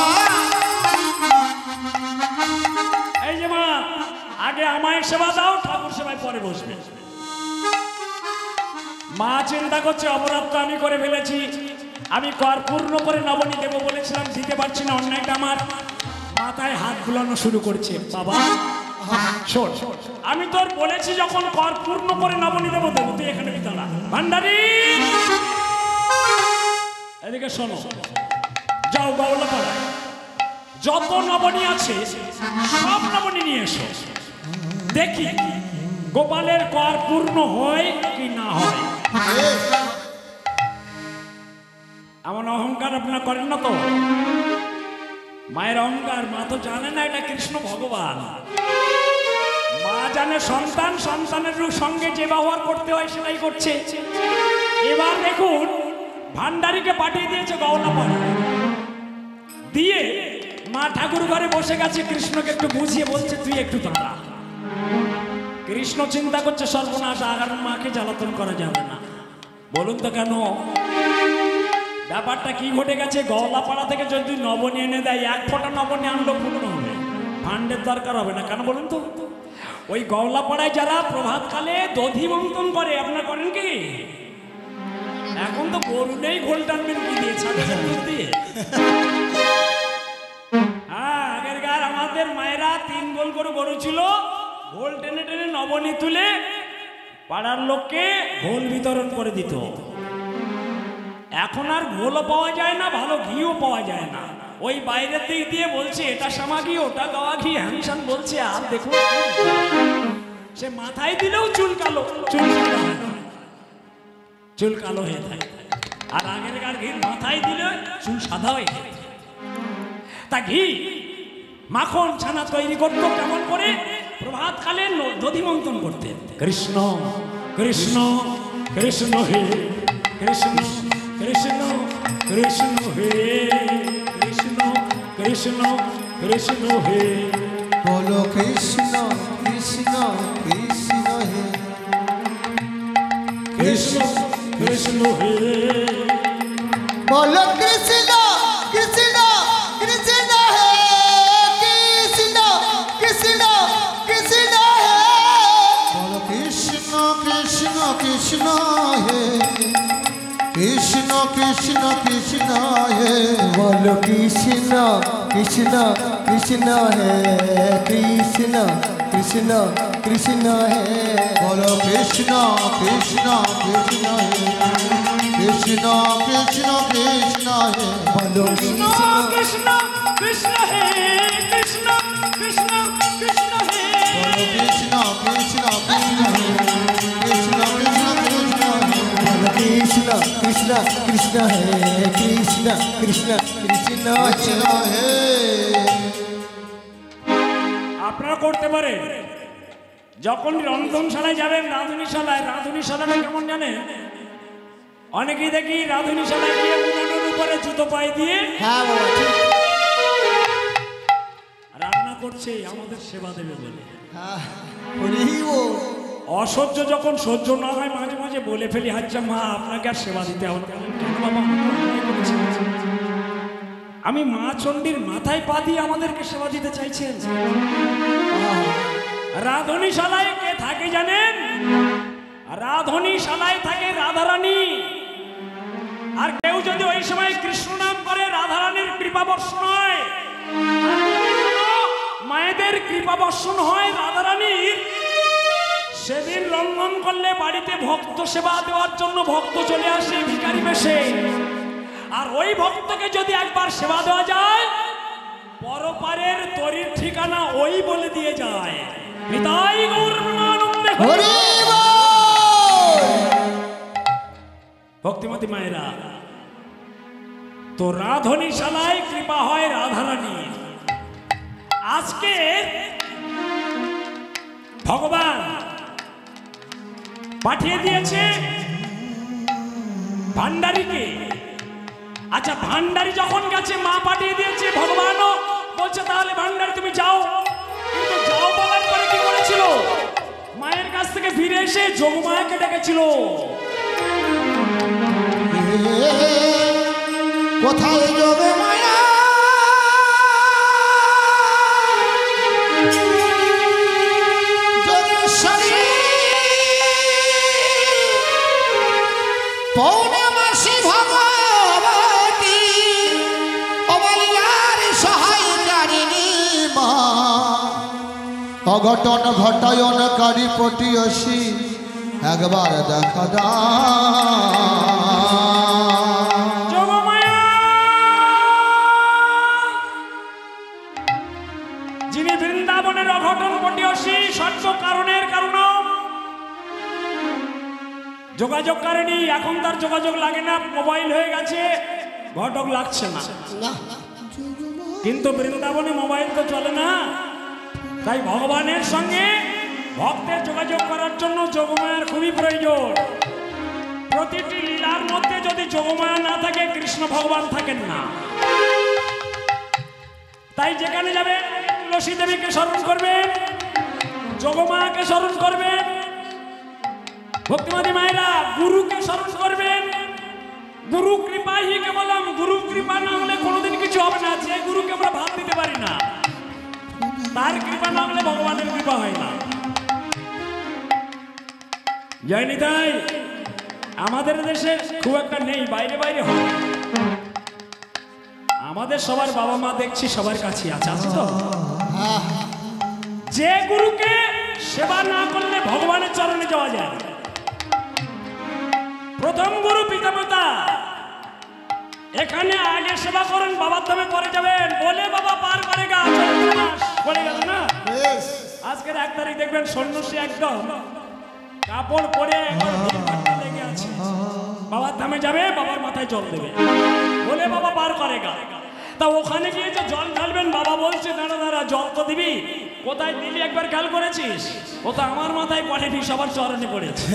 এই যে মা, আগে আমায় সেবা দাও, ঠাকুর সেবায় পরে বসবে। মা চিন্তা করছে, অপরাধ তো আমি করে ফেলেছি, আমি কর পূর্ণ করে নবনী দেবো বলেছিলাম, দিতে পারছি না, অন্যায়টা আমার। মাথায় হাত বুলানো শুরু করছে, বাবা শোন, আমি তোর বলেছি যখন কর পূর্ণ করে নবনী দেবো দেবো, তুই এখানে দাঁড়া। ভান্ডারি এদিকে শোনো, যাও বাউলা পাড়ায় যত নবনী আছে সব নবনী নিয়ে এসো, দেখি গোপালের কর পূর্ণ হয় কি না হয়। এমন অহংকার আপনারা করেন না তো। মায়ের অহংকার, মা তো জানে না এটা কৃষ্ণ ভগবান। মা জানে সন্তান, সন্তানের সঙ্গে যে ব্যবহার করতে হয় সেটাই করছে। এবার দেখুন ভান্ডারীকে পাঠিয়ে দিয়েছে গওলাপাড়া, দিয়ে মা ঠাকুর ঘরে বসে গেছে, কৃষ্ণকে একটু বুঝিয়ে বলছে, তুই একটু দাঁড়া। কৃষ্ণ চিন্তা করছে, সর্বনাশ, আর মাকে জ্বালাতন করা যাবে না। বলুন তো কেন, ব্যাপারটা কি ঘটে গেছে। গওলাপাড়া থেকে যদি নবনী এনে দেয়, এক ফোঁটা নবনী আনলো পূর্ণ হবে, ফান্ডের দরকার হবে না, কেন বলুন তো? ওই গওলাপাড়ায় যারা প্রভাতকালে দধি মন্থন করে, আপনারা করেন কি? এখন তো গরু নেই, ঘোল টানবেন কি দিয়ে? ছাগলের দুধ দিয়ে। হ্যাঁ, আগেরকার আমাদের মায়েরা 3 গোল করে গরু ছিল, ঘোল টেনে টেনে নবনী তুলে পাড়ার লোককে ঘোল বিতরণ করে দিত। এখন আর ঘোলও পাওয়া যায় না, ভালো ঘিও পাওয়া যায় না। ওই বাইরের দিক দিয়ে বলছে এটা সামা ঘি, ওটা গাওয়া ঘি, হ্যানসান বলছে। আর দেখুন, সে মাথায় দিলেও চুল কালো, চুল সাদা হয় না, চুল কালো হয়ে থাকে। আর আগেরকার ঘি মাথায় দিলে চুল সাদা হয়ে যায়। তা ঘি মাখন ছানা তৈরি করতো কেমন করে? প্রভাতকালে দধি মন্থন করতেন। কৃষ্ণ কৃষ্ণ কৃষ্ণ হে কৃষ্ণ কৃষ্ণ কৃষ্ণ হে কৃষ্ণ কৃষ্ণ কৃষ্ণ হে। বলো কৃষ্ণ কৃষ্ণ কৃষ্ণ হে কৃষ্ণ কৃষ্ণ হে। বলো কৃষ্ণ কৃষ্ণ কৃষ্ণ হে কৃষ্ণ কৃষ্ণ কৃষ্ণ হে। বলো কৃষ্ণ কৃষ্ণ কৃষ্ণ হে কৃষ্ণ কৃষ্ণ কৃষ্ণ হে। বলো কৃষ্ণ কৃষ্ণ কৃষ্ণ হে কৃষ্ণ কৃষ্ণ কৃষ্ণ হে। বলো কৃষ্ণ কৃষ্ণ কৃষ্ণ হে কৃষ্ণ কৃষ্ণ কৃষ্ণ হে। বলো কৃষ্ণ কৃষ্ণ কৃষ্ণ হে কৃষ্ণ কৃষ্ণ কৃষ্ণ হে। বলো কৃষ্ণ কৃষ্ণ কৃষ্ণ হে কৃষ্ণ কৃষ্ণ কৃষ্ণ হে। বলো কৃষ্ণ কৃষ্ণ কৃষ্ণ হে কৃষ্ণ কৃষ্ণ কৃষ্ণ কৃষ্ণ হে। আপনারা করতে পারে যখন রন্ধনশালায় যাবেন, রাঁধুনিশালায়, রাঁধুনিশালাটা কেমন জানেন? অনেকেই দেখি রাঁধুনিশালায় গিয়ে উনানের উপরে জুতো পায়ে দিয়ে হ্যাঁ বাবা ঠিক। রান্না করছে আমাদের সেবা দেবে বলে। হ্যাঁ হরিব। অসহ্য যখন সহ্য না হয় মাঝে মাঝে বলে ফেলি, আচ্ছা মা আপনাকে আর সেবা দিতে হবে না। কেন বাবা? আমি মা চণ্ডীর মাথায় পা দিয়ে আমাদেরকে সেবা দিতে চাইছেন? রাঁধুনিশালায় কে থাকে জানেন? রাঁধুনিশালায় থাকে রাধারানী। আর কেউ যদি ওই সময় কৃষ্ণ নাম করে, রাধারানীর কৃপা বর্ষণ হয়, মায়েদের কৃপা বর্ষণ হয় রাধারানীর। সেদিন রন্ধন করলে বাড়িতে ভক্ত সেবা দেওয়ার জন্য ভক্ত চলে আসে ভিখারি বেশে। আর ওই ভক্তকে যদি একবার সেবা দেওয়া যায়, পরপারের তরির ঠিকানা ওই বলে দিয়ে যায়। নিতাই গৌর প্রেমানন্দে হরি বল। ভক্তিমতী মায়েরা, তো রাঁধুনিশালায় কৃপা হয় রাধারানী। আজকে ভগবান পাঠিয়ে দিয়েছে ভান্ডারীকে। আচ্ছা, ভান্ডারী যখন গেছে, মা পাঠিয়ে দিয়েছে, ভগবানও বলছে তাহলে ভান্ডারী তুমি যাও। কিন্তু যাও বলার পরে কি করেছিল? মায়ের কাছ থেকে ফিরে এসে যোগমায়াকে ডেকেছিল। কোথায় যোগে মায়া যোগেশ্বরী পৌর্ণমাসী ভগবতী অবলীলার সহায়কারিণী মা অঘটন ঘটায়নকারী পটিয়সী একবার দেখা যিনি বৃন্দাবনের অঘটন পটিয়সী, সর্ব কারণের কারণ, যোগাযোগ কারেনি। এখন তার যোগাযোগ লাগে না, মোবাইল হয়ে গেছে, ঘটক লাগছে না। কিন্তু বৃন্দাবনে মোবাইল তো চলে না, তাই ভগবানের সঙ্গে ভক্তের যোগাযোগ করার জন্য যোগমায়ার খুবই প্রয়োজন। প্রতিটি লীলার মধ্যে যদি যোগমায়া না থাকে, কৃষ্ণ ভগবান থাকেন না। তাই যেখানে যাবেন তুলসী দেবীকে স্মরণ করবেন, যোগমায়াকে স্মরণ করবেন, ভক্তিমতী মায়েরা গুরুকে স্মরণ করবেন। গুরু কৃপাই কেবলম, গুরু কৃপা না হলে কোনোদিন কিছু হবে না। যে গুরুকে আমরা ভাত দিতে পারি না, তার কৃপা না হলে ভগবানের কৃপা হয় না। যায়নি তাই আমাদের দেশে খুব একটা নেই, বাইরে বাইরে হয়। আমাদের সবার বাবা মা দেখছি সবার কাছে আছে, আছে তো। যে গুরুকে সেবা না করলে ভগবানের চরণে যাওয়া যায়। প্রথম গুরু পিতামাতা, এখানে আগে সেবা করেন, বাবার দামে পরে যাবেন বলে বাবা পার করে গা পড়ে গেল না। আজকের 1 তারিখ দেখবেন সন্ন্যাসী একদম কাপড় পরে লেগে আছে, বাবার ধামে যাবে, বাবার মাথায় জল দেবে বলে বাবা পার করে গা। তা ওখানে গিয়ে যে জল ঢালবেন, বাবা বলছে দাঁড়া দাঁড়া জল তো দিবি, কোথায় দিলি একবার খেয়াল করেছিস? ও তো আমার মাথায় পড়েনি, সবার চরণে পড়েছে।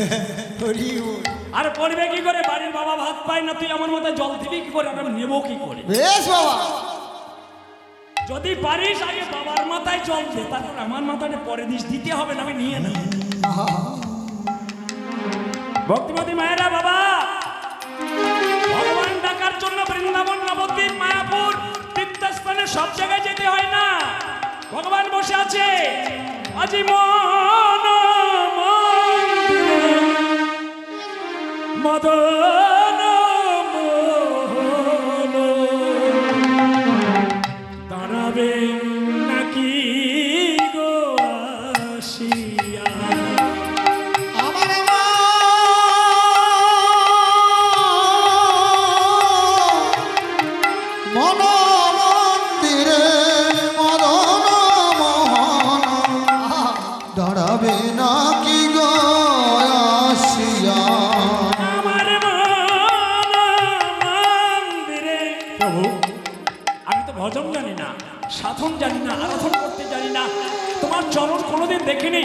আর পড়বে কি করে? বাড়ির বাবা ভাত পায় না, তুই আমার মাথায় জল দিবি কি করে? আমরা নেবো কি করে? যদি পারিস আগে বাবার মাথায় জল দে, তারপর আমার মাথায় পরে দিস, দিতে হবে না, আমি নিয়ে না। ভক্তিমতী মায়েরা, বাবা ভগবান ডাকার জন্য বৃন্দাবন, নবদ্বীপ, মায়াপুর তীর্থস্থানে সব জায়গায় যেতে হয় না। ভগবান বসে আছে আজি মন মদন মোহন, দাঁড়াবে নাকি গো আসিয়া। ভজন জানি না, সাধন জানি না, আরাধন করতে জানি না, তোমার চরণ কোনোদিন দেখিনি।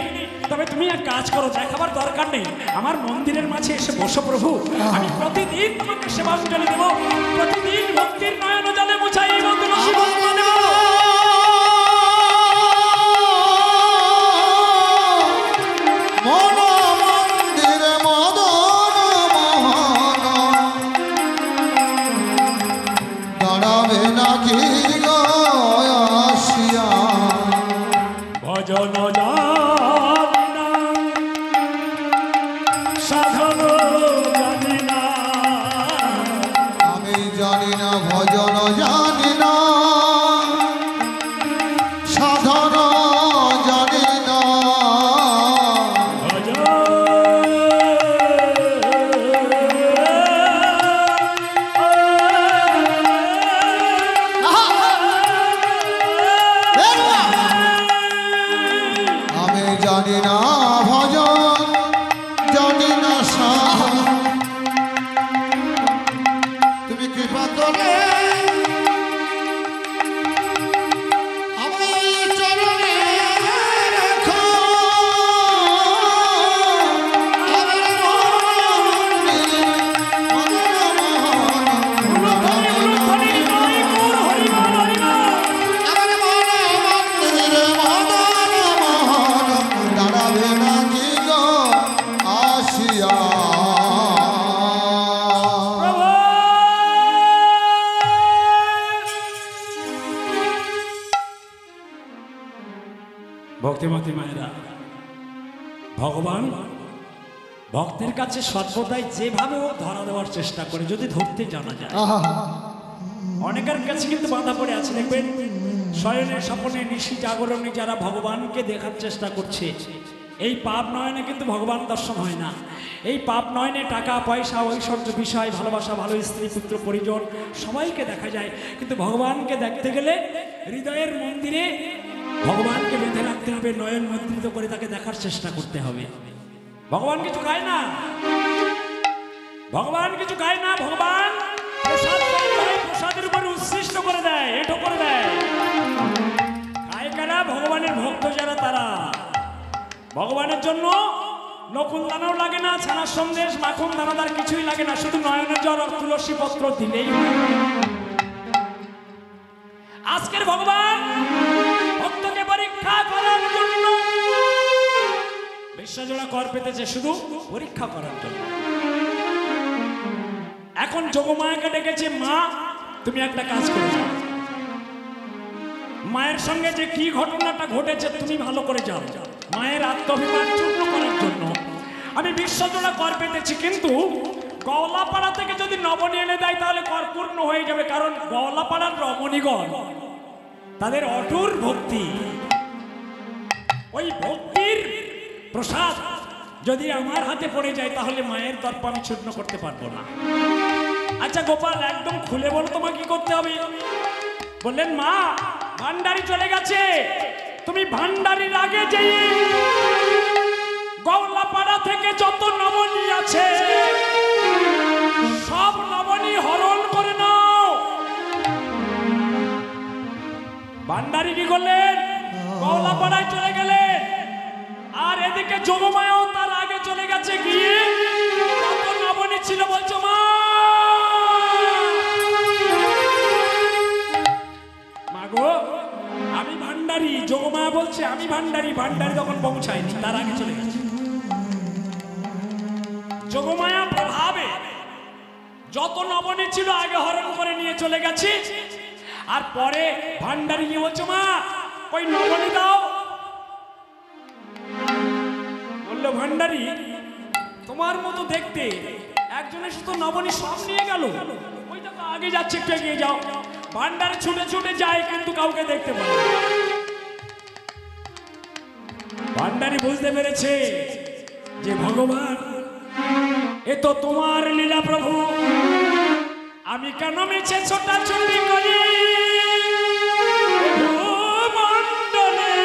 তবে তুমি এক কাজ করো, দেখাবার দরকার নেই, আমার মন্দিরের মাঝে এসে বসো প্রভু, আমি প্রতিদিন তোমাকে সেবাঞ্জলি দেবো, প্রতিদিন ভক্তির নয়ন জলে মুছাইব তুলসী বন্ধ দেব। ভজন জানি না, সাধন জানি না, আমি জানি না, ভজন জানি না, সাধন জানি না, জানি না ভজন, জানি না সাধন। তুমি কৃপা করে আমার চরণে রাখো, ভক্তিমতী মায়েরা, ভগবান ভক্তের কাছে সর্বদাই যেভাবে ও ধরা দেওয়ার চেষ্টা করে, যদি ধরতে জানা যায়। অনেকের কাছে কিন্তু বাধা পড়ে আছে, দেখবেন শয়নে স্বপনে নিশি জাগরণে যারা ভগবানকে দেখার চেষ্টা করছে, এই পাপ নয়নে কিন্তু ভগবান দর্শন হয় না। এই পাপ নয়নে টাকা পয়সা, ঐশ্বর্য, বিষয়, ভালোবাসা, ভালো স্ত্রী, পুত্র, পরিজন সবাইকে দেখা যায়, কিন্তু ভগবানকে দেখতে গেলে হৃদয়ের মন্দিরে ভগবানকে বেঁধে রাখতে হবে, নয়ন মুদ্রিত করে তাকে দেখার চেষ্টা করতে হবে। ভগবান কিছু খায় না, ভগবান কিছু খায় না, ভগবান প্রসাদ প্রসাদের উপর উৎসৃষ্ট করে দেয়, এঁটো করে দেয়। খায় কারা? ভগবানের ভক্ত যারা, তারা। ভগবানের জন্য নকুল দানাও লাগে না, ছানার সন্দেশ, মাখন দানাদার কিছুই লাগে না, শুধু নয়নের জল আর তুলসী পত্র দিলেই। আজকের ভগবান ভক্তকে পরীক্ষা করার জন্য বিশ্বজোড়া কর পেতেছে, শুধু পরীক্ষা করার জন্য। এখন যোগমায়াকে ডেকেছে, মা তুমি একটা কাজ করে যাও। মায়ের সঙ্গে যে কি ঘটনাটা ঘটেছে তুমি ভালো করে জানো। মায়ের আত্মাভিমান চূর্ণ করার জন্য আমি বিশ্বজোড়া কর পেতেছি, কিন্তু গওলাপাড়া থেকে যদি নবনী এনে দেয় তাহলে কর পূর্ণ হয়ে যাবে, কারণ গওলাপাড়ার রমণীগণ তাদের অটুর ভক্তি, ওই ভক্তির প্রসাদ যদি আমার হাতে পড়ে যায় তাহলে মায়ের দর্প আমি চূর্ণ করতে পারবো না। আচ্ছা গোপাল, একদম খুলে বলো তোমাকে কি করতে হবে। বললেন মা ভান্ডারি চলে গেছে, তুমি ভান্ডারির আগে যেই গওলাপাড়া থেকে যত নবনী আছে সব নবনী হরণ করে নাও। ভান্ডারি কি করলেন? গওলাপাড়ায় চলে গেলেন, আর এদিকে যোগমায়াও তার আগে চলে গেছে, গিয়ে যত নবনী ছিল বলছো মা মাগো আমি ভান্ডারি। যোগমায়া বলছে আমি ভান্ডারি। ভান্ডারি তখন পৌঁছায়নি, তার আগে চলে গেছে। যোগমায়া প্রভাবে যত নবনী ছিল আগে হরণ করে নিয়ে চলে গেছে, আর পরে ভান্ডারি গিয়ে বলছো মা ওই নবনী দাও। বললো ভান্ডারি তোমার মতো দেখতে একজনের শুধু নবনী সব নিয়ে গেল, ওই তো আগে যাচ্ছে, একটু এগিয়ে যাও। ভান্ডারি ছুটে ছুটে যায় কিন্তু কাউকে দেখতে পায় না। ভান্ডারি বুঝতে পেরেছে যে ভগবান এ তো তোমার লীলা প্রভু, আমি কেন মিছে ছোটাছুটি করি মণ্ডলে।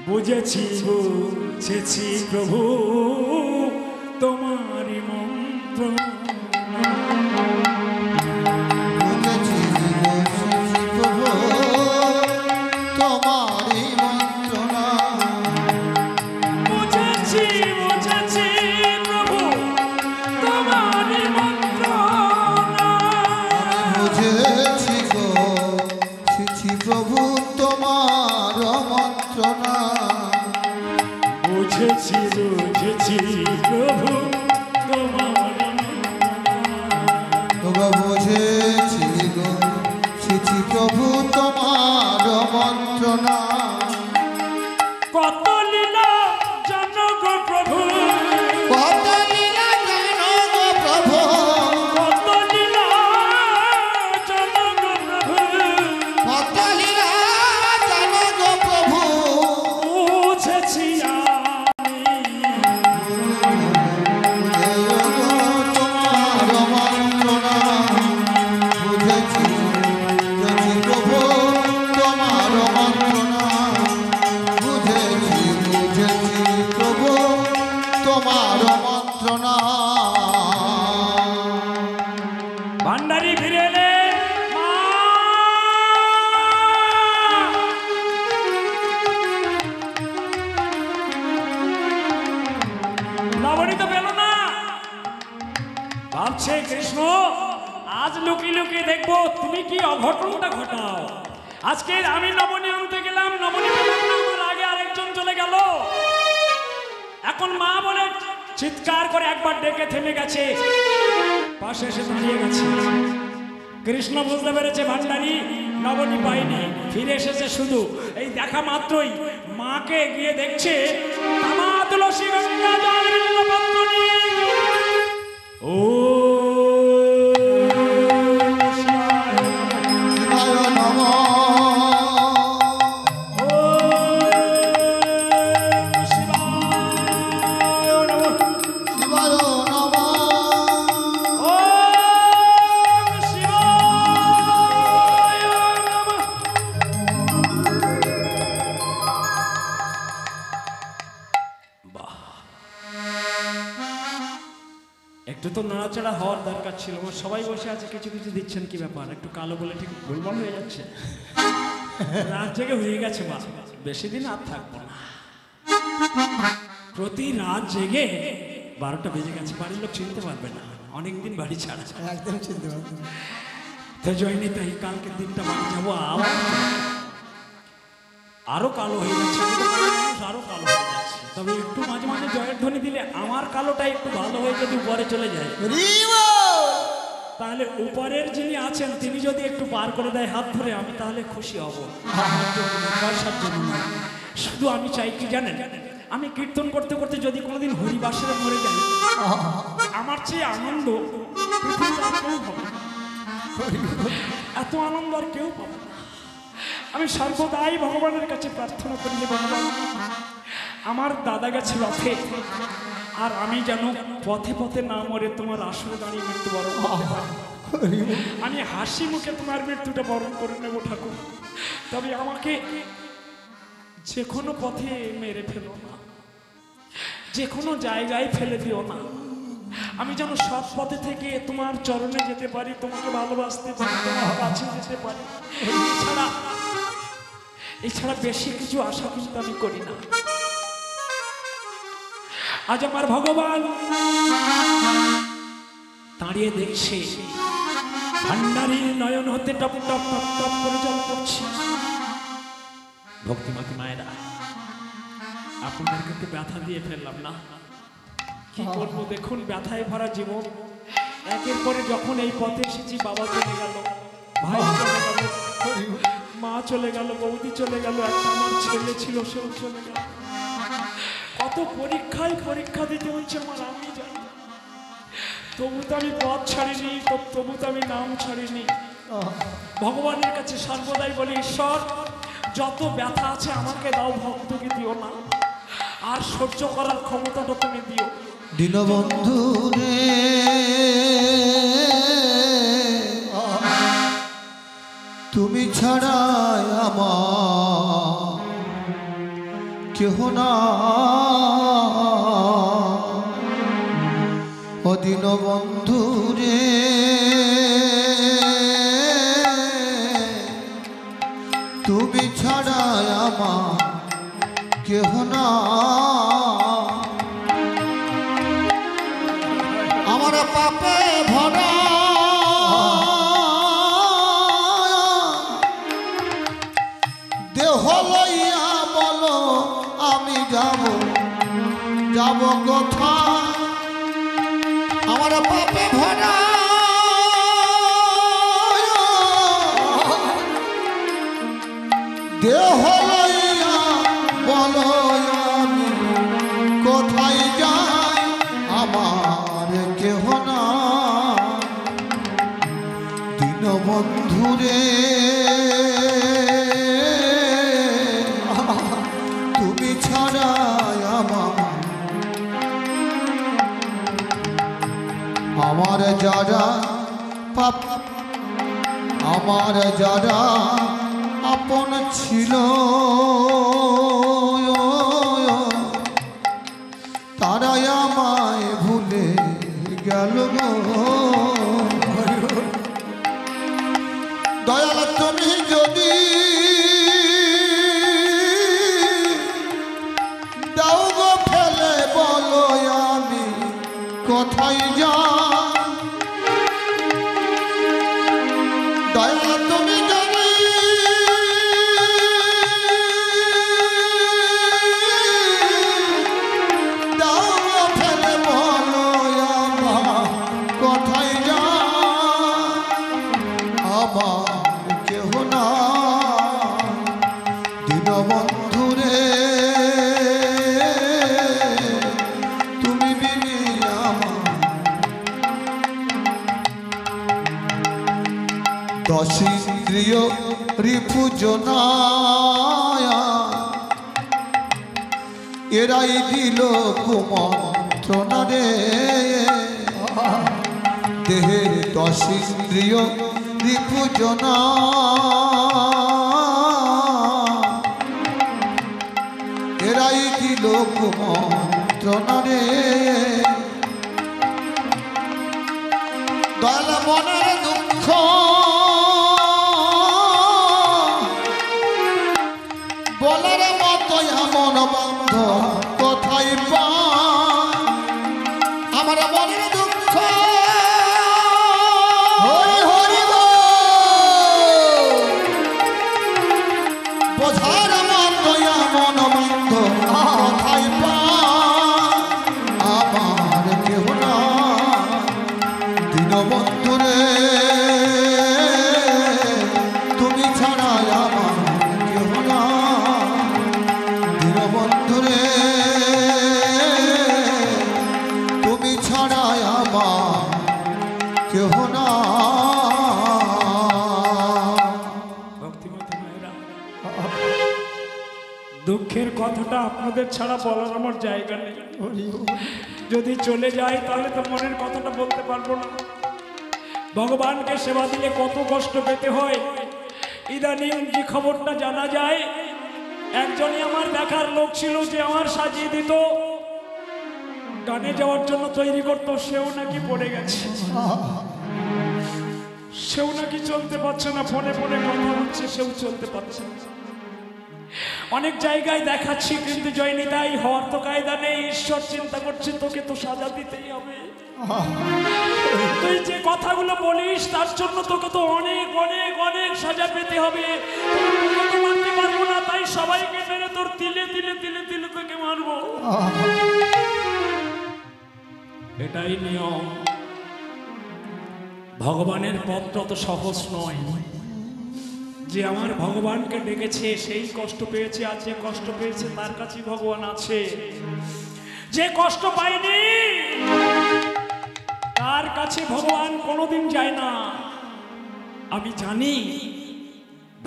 বুঝেছি বুঝেছি প্রভু তোমারই মন্ত্র। বুঝেছি বুঝেছি প্রভু তোমার বুঝেছি বুঝেছি প্রভু তোমার মন্ত্রণা। কত লীলা জানো গো প্রভু, কত লীলা জানো গো প্রভু, কত লীলা জানো গো প্রভু, কত লীলা জানো গো প্রভু। বুঝেছি ভান্ডারি ফিরে এলেন। নবনী তো পেল না, ভাবছে কৃষ্ণ আজ লুকিয়ে লুকিয়ে দেখবো তুমি কি অঘটনটা ঘটাও। আজকে আমি নবনী আনতে গেলাম, নবনী পেলাম না, তোর আগে আরেকজন চলে গেল। এখন মা বলে চিৎকার করে একবার ডেকে থেমে গেছে, পাশে এসে দাঁড়িয়ে গেছে। কৃষ্ণ বুঝতে পেরেছে ভান্ডারি নবনী পায়নি, ফিরে এসেছে শুধু। এই দেখা মাত্রই মাকে গিয়ে দেখছে তামা তুলসী গঙ্গা জল বিল্লপত্র নিয়ে। ও একটু তো নাড়াচাড়া হওয়ার দরকার ছিল। আমার সবাই বসে আছে, কিছু কিছু দিচ্ছেন, কি ব্যাপার? একটু কালো বলে ঠিক গোলমাল হয়ে যাচ্ছে। রাত জেগে হয়ে গেছে মা, বেশি দিন আর থাকবো না। প্রতি রাত জেগে 12টা বেজে গেছে, বাড়ির লোক চিনতে পারবে না, অনেকদিন বাড়ি ছাড়া। একদম চিনতে পারবে না। তো জয়নি তাই কালকের দিনটা বাড়ি যাবো, আরো কালো হয়ে যাচ্ছে, আরো কালো হয়ে যাচ্ছে। তবে একটু মাঝে মাঝে জয়ের ধ্বনি দিলে আমার কালোটা একটু ভালো হয়ে যদি উপরে চলে যায়। তাহলে উপরের যিনি আছেন তিনি যদি একটু বার করে দেয় হাত ধরে, আমি তাহলে খুশি হব। পয়সার জন্য নয়, শুধু আমি চাই কি জানেন, আমি কীর্তন করতে করতে যদি কোনোদিন হরিবাসরে মরে যাই, আমার চেয়ে আনন্দ পৃথিবীতে আর কেউ হবে না। এত আনন্দ আর কেউ পাবে না। আমি সর্বদাই ভগবানের কাছে প্রার্থনা করি, ভগবান আমার দাদা গেছে রথে, আর আমি যেন পথে পথে না মরে তোমার আসরে দাঁড়িয়ে মৃত্যুবরণ করতে পারি। আমি হাসি মুখে তোমার মৃত্যুটা বরণ করে নেব ঠাকুর, তবে আমাকে যে কোনো পথে মেরে ফেলো না, যে কোনো জায়গায় ফেলে দিও না। আমি যেন সৎ পথে থেকে তোমার চরণে যেতে পারি, তোমাকে ভালোবাসতে পারি, তোমার কাছে যেতে পারি। এছাড়া বেশি কিছু আশা কিন্তু আমি করি না। আজ আমার ভগবান দাঁড়িয়ে দেখছে, ভান্ডারীর নয়ন হতে টপ টপ টপ টপ করে জল পড়ছে। ভক্তিমাকে মায়েরা, আপনাদেরকে একটু ব্যথা দিয়ে ফেললাম না, কি করবো দেখুন, ব্যথায় ভরা জীবন। একের পরে যখন এই পথে এসেছি, বাবা চলে গেল, ভাই চলে গেল, মা চলে গেল, বৌদি চলে গেল, একটা আমার ছেলে ছিল সেও চলে গেল। কত পরীক্ষা দিতে হচ্ছে আমার, আমি জানি। তবু তো আমি পথ ছাড়িনি, তবু তো আমি নাম ছাড়িনি। ভগবানের কাছে সর্বদাই বলি, ঈশ্বর যত ব্যথা আছে আমাকে দাও, ভক্তকে দিও না, আর সহ্য করার ক্ষমতাটা তুমি দিও। দীনবন্ধু রে, তুমি ছাড়া আমার কেহ না। ও দীনবন্ধু রে, তুমি ছাড়া আমার কেহ না। আমার পাপে ভরা দেহ লইয়া বলো আমি যাব কোথায়। আমার পাপে ভরা দেহ লইয়া বলো আমি কোথায় যাই। আমার কেহ না। দীনবন্ধু রে, তুমি ছাড়া আমার যারা পাপ, আমার যারা আপন ছিল, তারাই আমায় ভুলে গেল গো। দয়াল তুমি যদি দাও গো ফেলে, বলো আমি কোথায় যাই। দয়াল তুমি যদি দাও গো ফেলে, বলো আমার কোথায় যাই। আমার কেহ না। দীনবন্ধু রে, তুমি বিনি আমার। দশ ইন্দ্রিয় রিপুজনায়া, এরাই দিল কুমন্ত্রণা রে। দেহের দশ ইন্দ্রিয় রিপুজনা, এরাই দিল কুমন্ত্রণা রে। দয়াল মনের দুঃখ বলার মতো এমন বন্ধ কোথায় পাই। আমার মনের দুঃখ বোঝার মতো এমন বন্ধ কোথায় পাই। আমার কেহ না। দীনবন্ধু রে, কথাটা আপনাদের ছাড়া বলার আমার জায়গা নেই। যদি চলে যাই তাহলে তো মনের কথাটা বলতে পারবো না। ভগবানকে সেবা দিলে কত কষ্ট পেতে হয়। ইদানিং যে খবরটা জানা যায়, একজনই আমার দেখার লোক ছিল যে আমার সাজিয়ে দিত, গানে যাওয়ার জন্য তৈরি করত, সেও নাকি পড়ে গেছে, সেও নাকি চলতে পারছে না। ফোনে ফোনে কথা হচ্ছে, সেও চলতে পারছে না। অনেক জায়গায় দেখাচ্ছি, কিন্তু জয়নিতাই হওয়ার তো কায়দা নেই। ঈশ্বর চিন্তা করছে তোকে তো সাজা দিতেই হবে। তুই যে কথাগুলো বলিস তার জন্য তোকে তো অনেক অনেক অনেক সাজা পেতে হবে। তোকে তো মানতে পারবো না, তাই সবাইকে মেরে তোর তিলে তিলে তিলে তিলে তোকে মারবো। এটাই নিয়ম। ভগবানের পথটা তো সহজ নয়। যে আমার ভগবানকে ডেকেছে সেই কষ্ট পেয়েছে, আর যে কষ্ট পেয়েছে তার কাছে ভগবান আছে। যে কষ্ট পায়নি তার কাছে ভগবান কোনোদিন যায় না। আমি জানি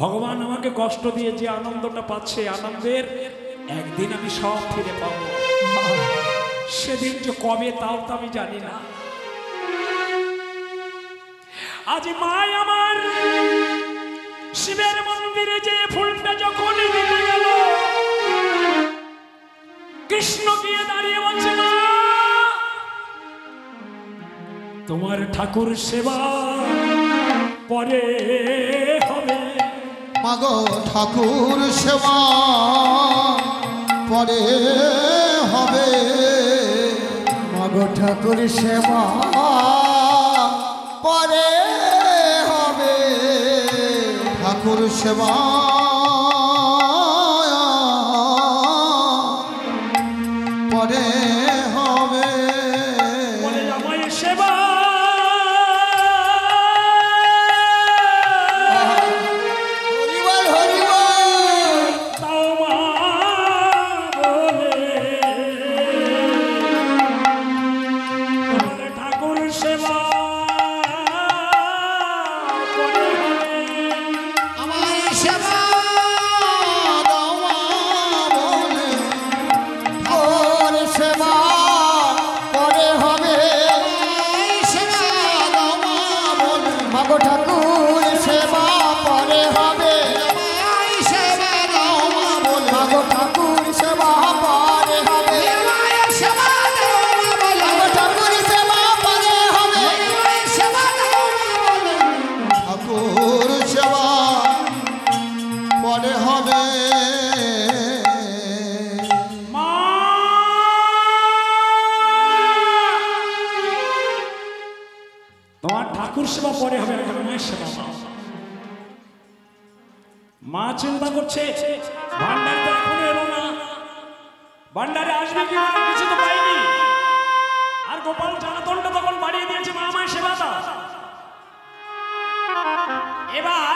ভগবান আমাকে কষ্ট দিয়ে যে আনন্দটা পাচ্ছে, আনন্দের একদিন আমি সব ফিরে পাবো। সেদিন যে কবে তাও তো আমি জানি না। আজ মাই আমার শিবের মন্দিরে যে ফুলটা যখন দিতে গেল, কৃষ্ণ গিয়ে দাঁড়িয়ে বলছে, মা তোমার ঠাকুর সেবা পরে হবে। মাগো ঠাকুর সেবা পরে হবে। মাগো ঠাকুর সেবা পরে হবে। ঠাকুর সেবা পরে হবে। বলে আমায় সেবা ঠাকুর সেবা পরে হবে, মায়ের সেবা। মা চিন্তা করছে ভান্ডারে তো এখনো এলো না, ভান্ডারে আসবে কি কিছু তো পাইনি। আর গোপাল জানাতনটা তখন বাড়িয়ে দিয়েছে, মা মায়ের সেবা দাও। এবার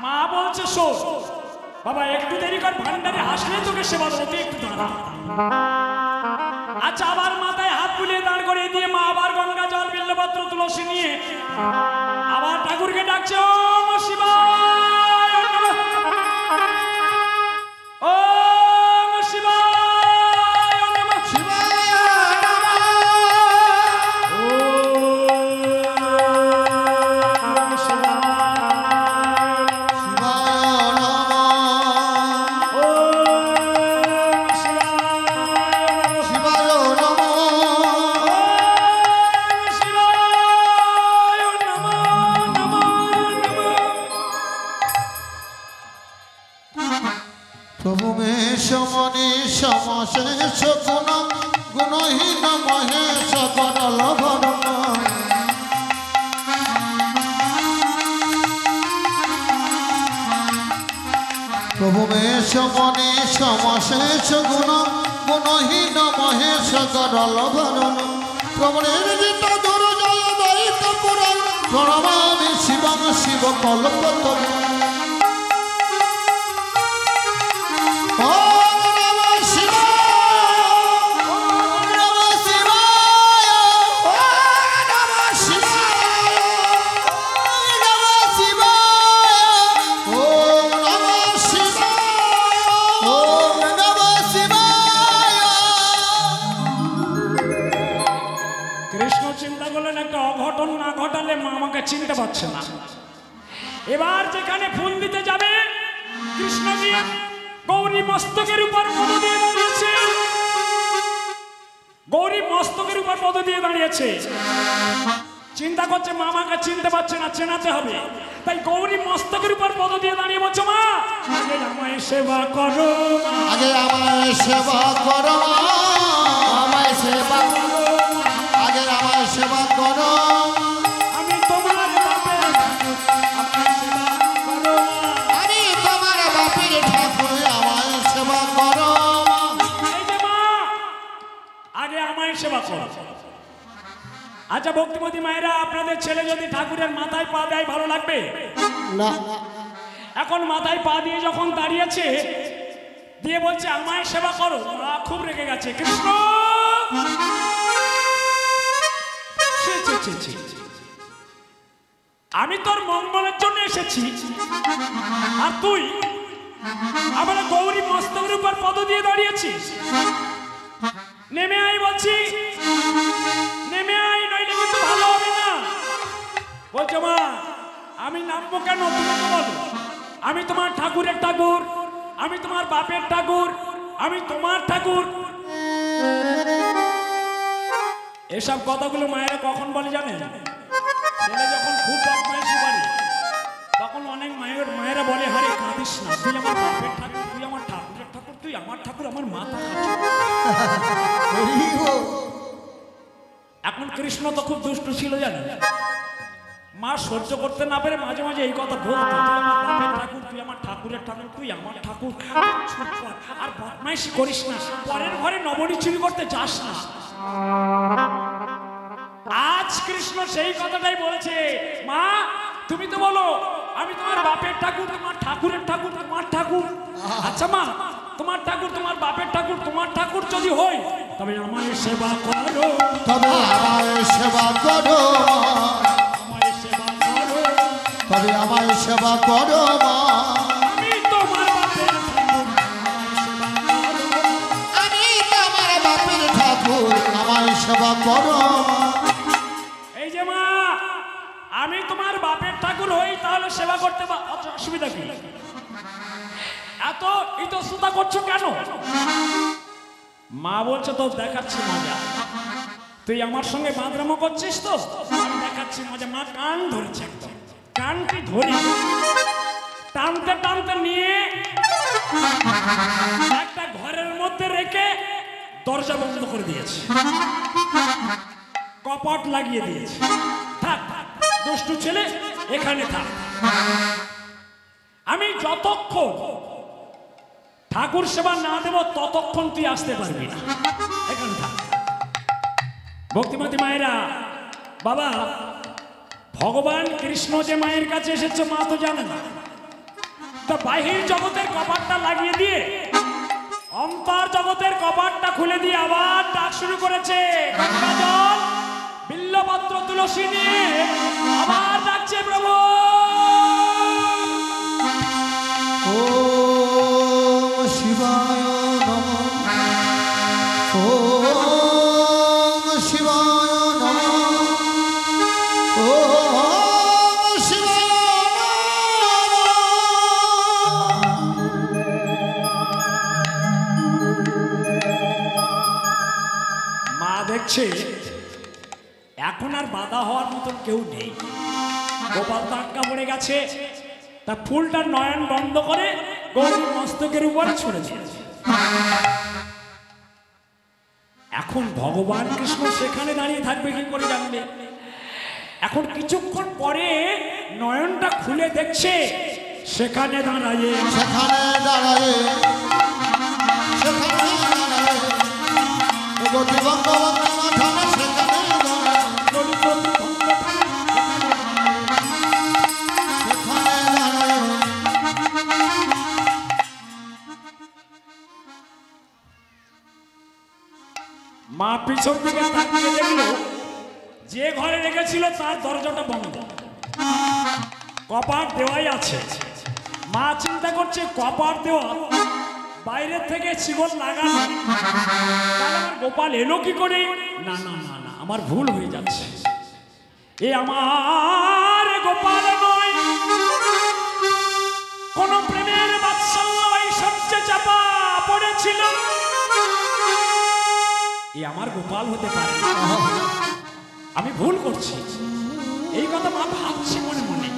মা বলছে, শোন বাবা একটু দেরি কর, ভান্ডারে আসলে তোকে সেবা দেবো, তুই একটু দাঁড়া। আচ্ছা, আবার মাথায় হাত বুলিয়ে দাঁড় করিয়ে দিয়ে মা আবার গঙ্গা জল বিল্লপত্র তুলসী নিয়ে আবার ঠাকুরকে ডাকছে, ওম শিবায় নমঃ, ওম শিবায় নমঃ, শিবায় নমঃ, ওম শিবায়, শিবায় নমঃ, ওম শিবায়, শিবায় নমঃ, ওম শিবায় নমঃ, নমঃ নমঃ। প্রভু মেষ মনীষ মশেষ গুণ গুণহীন মহেশ করল ভরণ। প্রভু মেষ মনীষ মশেষ গুণ গুণহীন মহেশ করল ভরণ। প্রভুরের জিত দুর্জয় দয়িত পুরাণ প্রণমামি শিবং শিব কল্পতরু। ঘটালে মা আমাকে চিনতে পারছে না। এবার যেখানে ফুল দিতে যাবে কৃষ্ণজি গৌরী মস্তকের উপর পদ দিয়ে দাঁড়িয়েছে, গৌরী মস্তকের উপর পদ দিয়ে দাঁড়িয়েছে। চিন্তা করছে মা আমাকে চিনতে পারছে না, চেনাতে হবে। তাই গৌরী মস্তকের উপর পদ দিয়ে দাঁড়িয়ে বলছে, মা আগে আমায় সেবা করো, আগে আমায় সেবা করো, আমায় সেবা করো, আগে আমায় সেবা করো। আমি তোমার বাপের ঠাকুর, আমায় সেবা করো, আমি তোমার বাপের ঠাকুর, আমায় সেবা করো। এই যে মা আগে আমায় সেবা করো। আচ্ছা ভক্তিমতী মায়েরা, আপনাদের ছেলে যদি ঠাকুরের মাথায় পা দেয় ভালো লাগবে না? এখন মাথায় পা দিয়ে যখন দাঁড়িয়েছে, দিয়ে বলছে আমায় সেবা করো, মা খুব রেগে গেছে। কৃষ্ণ ছি, ছি, ছি, ছি। আমি তোর মঙ্গলের জন্য এসেছি, আর তুই আমার গৌরী মস্তকের উপর পদ দিয়ে দাঁড়িয়েছিস। নেমে আয় বলছি, নেমে আয়, নইলে কিন্তু ভালো হবে না। বলছো মা আমি নামবো কেন, তোমাকে বলো। আমি তোমার ঠাকুরের ঠাকুর, আমি তোমার বাপের ঠাকুর, আমি তোমার ঠাকুর। এসব কথাগুলো মায়েরা কখন বলে জানেন? ছেলে যখন খুব বদমাইশি করে তখন অনেক মায়েরা বলে, হারে কাঁদিস না, তুই আমার বাপের ঠাকুর, তুই আমার ঠাকুরের ঠাকুর, তুই আমার ঠাকুর, আমার মাথা খাচ্ছ। এখন কৃষ্ণ তো খুব দুষ্ট ছিল জানেন, মা সহ্য করতে না পেরে মাঝে মাঝে এই কথা বলতো, তুই আমার বাপের ঠাকুর, তুই আমার ঠাকুরের ঠাকুর, তুই আমার ঠাকুর, চুপ কর আর বদমাইশি করিস না, পরের ঘরে নবনী চুরি করতে যাস না। আজ কৃষ্ণ সেই কথাটাই বলেছে, মা তুমি তো বলো আমি তোমার বাপের ঠাকুর, তোমার ঠাকুরের ঠাকুর, তোমার ঠাকুর। আচ্ছা মা তোমার ঠাকুর, তোমার বাপের ঠাকুর, তোমার ঠাকুর যদি হই তবে আমায় সেবা করো, তবে আমায় সেবা করো, আমায় সেবা করো, তবে আমায় সেবা করো মা। আমি তোমার বাপের ঠাকুর, আমি তোমার বাপের ঠাকুর, আমায় সেবা করো। এই যে মা আমি তোমার বাপের ঠাকুর হই, তাহলে সেবা করতে অসুবিধা কি? এত ইতস্ততা করছো কেন? মা বলছে তো দেখাচ্ছি মজা, তুই আমার সঙ্গে বাঁদরামো করছিস তো, আমি দেখাচ্ছি মজা। মা কান ধরেছে, একদম কানটি ধরি টানতে টানতে নিয়ে একটা ঘরের মধ্যে রেখে দরজা বন্ধ করে দিয়েছে, কপাট লাগিয়ে দিয়েছে। থাক দুষ্টু ছেলে এখানে থাক, আমি যতক্ষণ ঠাকুর সেবা না দেব ততক্ষণ তুই আসতে পারবি না, এখানে থাক। ভক্তিমতী মায়েরা, বাবা ভগবান কৃষ্ণ যে মায়ের কাছে এসেছে মা তো জানে না, তা বাহির জগতের কপাটটা লাগিয়ে দিয়ে অন্তর জগতের কপাটটা খুলে দিয়ে আবার ডাক শুরু করেছে। গঙ্গাজল বিল্লপত্র তুলসী নিয়ে আবার ডাকছে প্রভু। ওম শিবায় নমঃ, ওম শিবায় নমঃ, ওম শিবায় নমঃ। মা দেখছে এখন আর বাধা হওয়ার মতন কেউ নেই, গোপাল তো আটকা পড়ে গেছে, তা ফুলটা নয়ন বন্ধ করে গৌরী মস্তকের উপর ছুড়ে দিয়েছে। এখন ভগবান কৃষ্ণ সেখানে দাঁড়িয়ে থাকবে কি করে জানবে? এখন কিছুক্ষণ পরে নয়নটা খুলে দেখছে সেখানে দাঁড়ায়, সেখানে দাঁড়ায়, সেখানে দাঁড়ায়, গতি ভগবান মাথানে সেখানে দাঁড়ায়, সেখানে দাঁড়ায়। মা পিছন দিকে তাকিয়ে দেখলো যে ঘরে রেখেছিল তার দরজাটা বন্ধ, কপাট দেওয়াই আছে। মা চিন্তা করছে কপাট দেওয়া, বাইরে থেকে শিকল লাগানো, তাহলে আমার গোপাল এলো কি করে? না না না না, আমার ভুল হয়ে যাচ্ছে। এ আমার গোপাল নয়, কোন প্রেমের বাৎসল্য এই সবচেয়ে চাপা পড়েছিল, এ আমার গোপাল হতে পারে না। আমি ভুল করছি, এই কথা মা ভাবছি মনে মনে।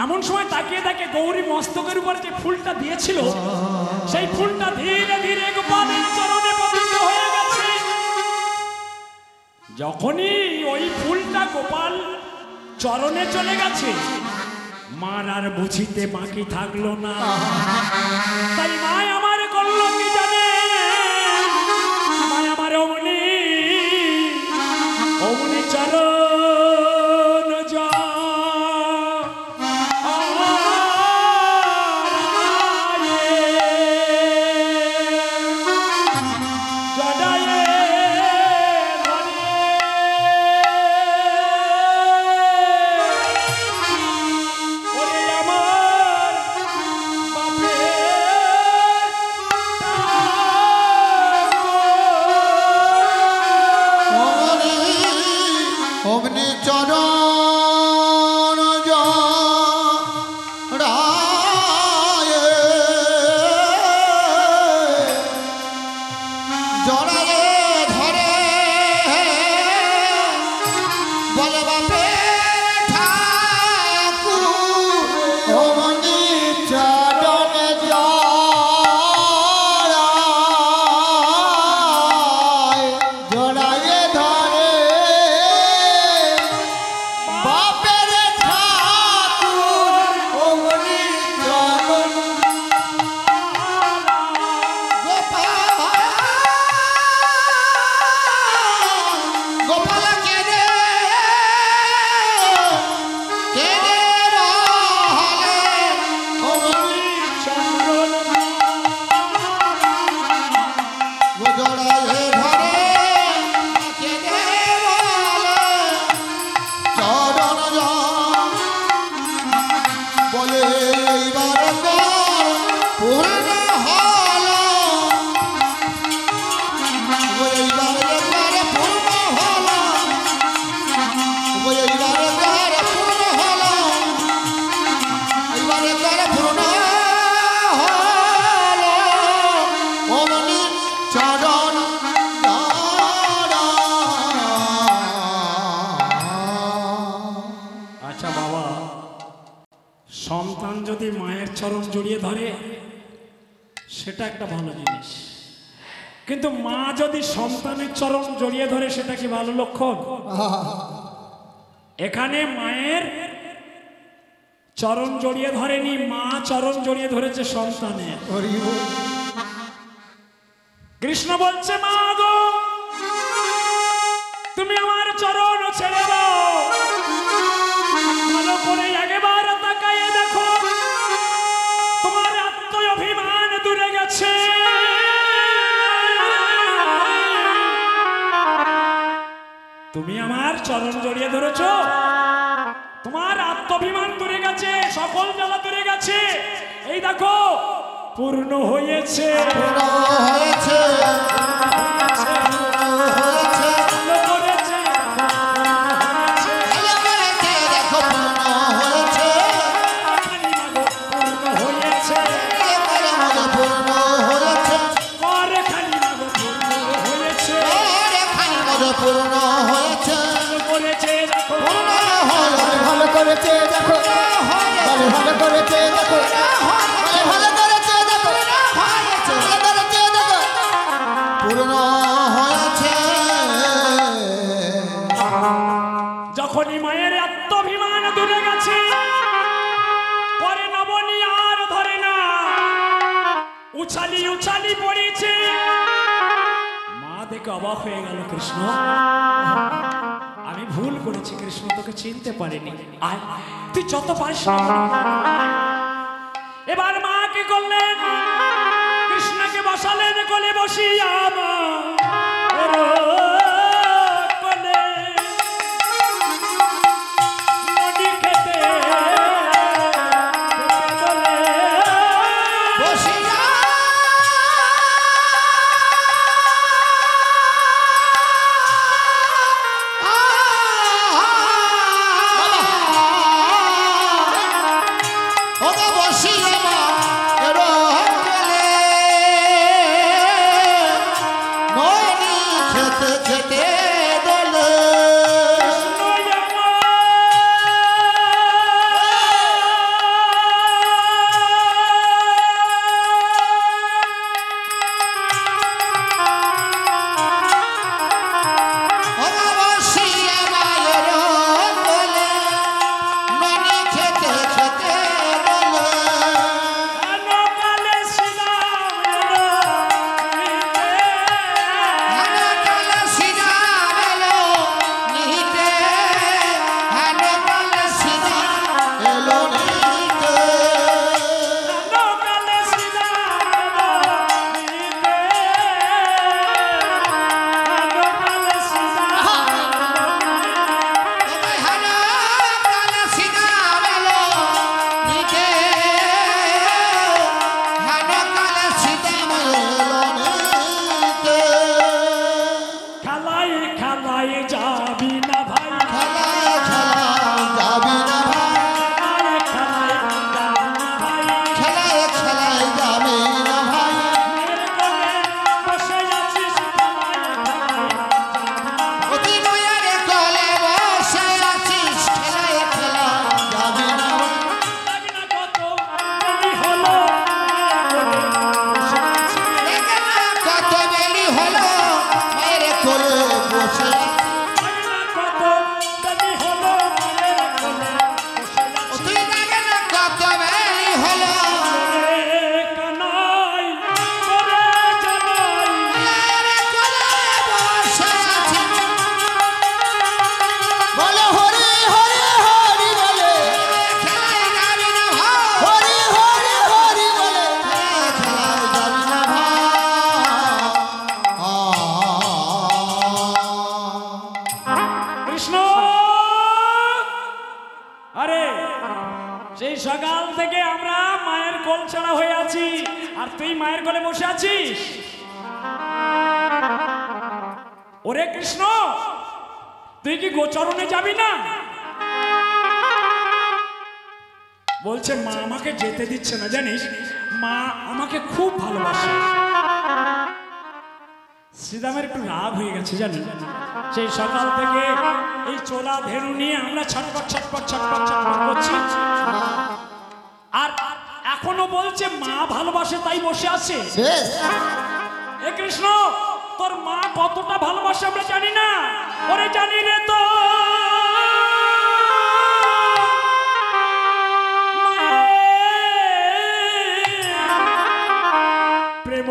এমন সময় তাকিয়ে তাকে গৌরী মস্তকের উপর যে ফুলটা দিয়েছিল, সেই ফুলটা ধীরে ধীরে গোপালের চরণে পতিত হয়ে গেছে। যখনই ওই ফুলটা গোপাল চরণে চলে গেছে, মার আর বুঝিতে বাকি থাকলো না। তাই মা আমার করলো কি জানে, মা আমার অমনি অমনি চরণ যা সন্তান যদি মায়ের চরণ জড়িয়ে ধরে সেটা একটা ভালো জিনিস, কিন্তু মা যদি সন্তানের চরণ জড়িয়ে ধরে সেটা কি ভালো লক্ষণ? এখানে মায়ের চরণ জড়িয়ে ধরেনি, মা চরণ জড়িয়ে ধরেছে সন্তানের। কৃষ্ণ বলছে, মা গো তুমি আমার চরণ ছেড়ে দাও, ভালো করে একবার তাকাইয়ে দেখো তোমার আত্ম অভিমান দূরে গেছে। তুমি আমার চরণ জড়িয়ে ধরেছো, তোমার আত্মাভিমান দূরে গেছে, সকল জ্বালা দূরে গেছে। এই দেখো পূর্ণ হয়েছে, যখনই মায়ের আত্মাভিমান দূরে গেছে, পরে নবনী আর ধরে না, উছালি উছালি পড়েছে। মা দেখে অবাক হয়ে গেল, কৃষ্ণ আমি ভুল করেছি, কৃষ্ণ তোকে চিনতে পারিনি, আয় তুই যত পারিস। এবার মা কি করলেন, কৃষ্ণকে বসালেন কোলে বসিয়া, সকাল থেকে আমরা মায়ের কোল ছাড়া হয়ে আছি, আর তুই মায়ের কোলে বসে আছিস। ওরে কৃষ্ণ, তুই কি গোচরণে যাবি না? বলছে মা আমাকে যেতে দিচ্ছে না, জানিস মা আমাকে খুব ভালোবাসে। শ্রীরামের একটু রাগ হয়ে গেছে জানিস, সেই সকাল থেকে এই চোলা ধেনু নিয়ে আমরা ছটপট ছটপট ছটপট ছটপট করছি, আর এখনো বলছে মা ভালোবাসে তাই বসে আছে। এ কৃষ্ণ, তোর মা কতটা ভালোবাসে আমরা জানি না। ওরে জানি রে তো প্রেম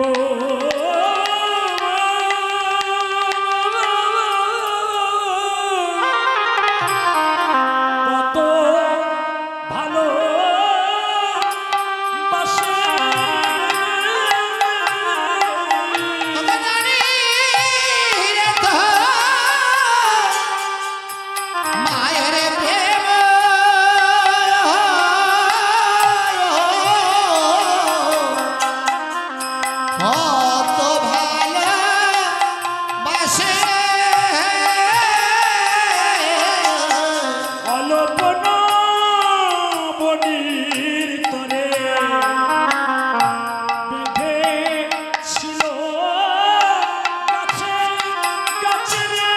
কত ভালো বাসে। মায়ের প্রেম কত ভালো বাসে। অলপন বনির তরে বেঁধে ছিল গাছে গাছে রে।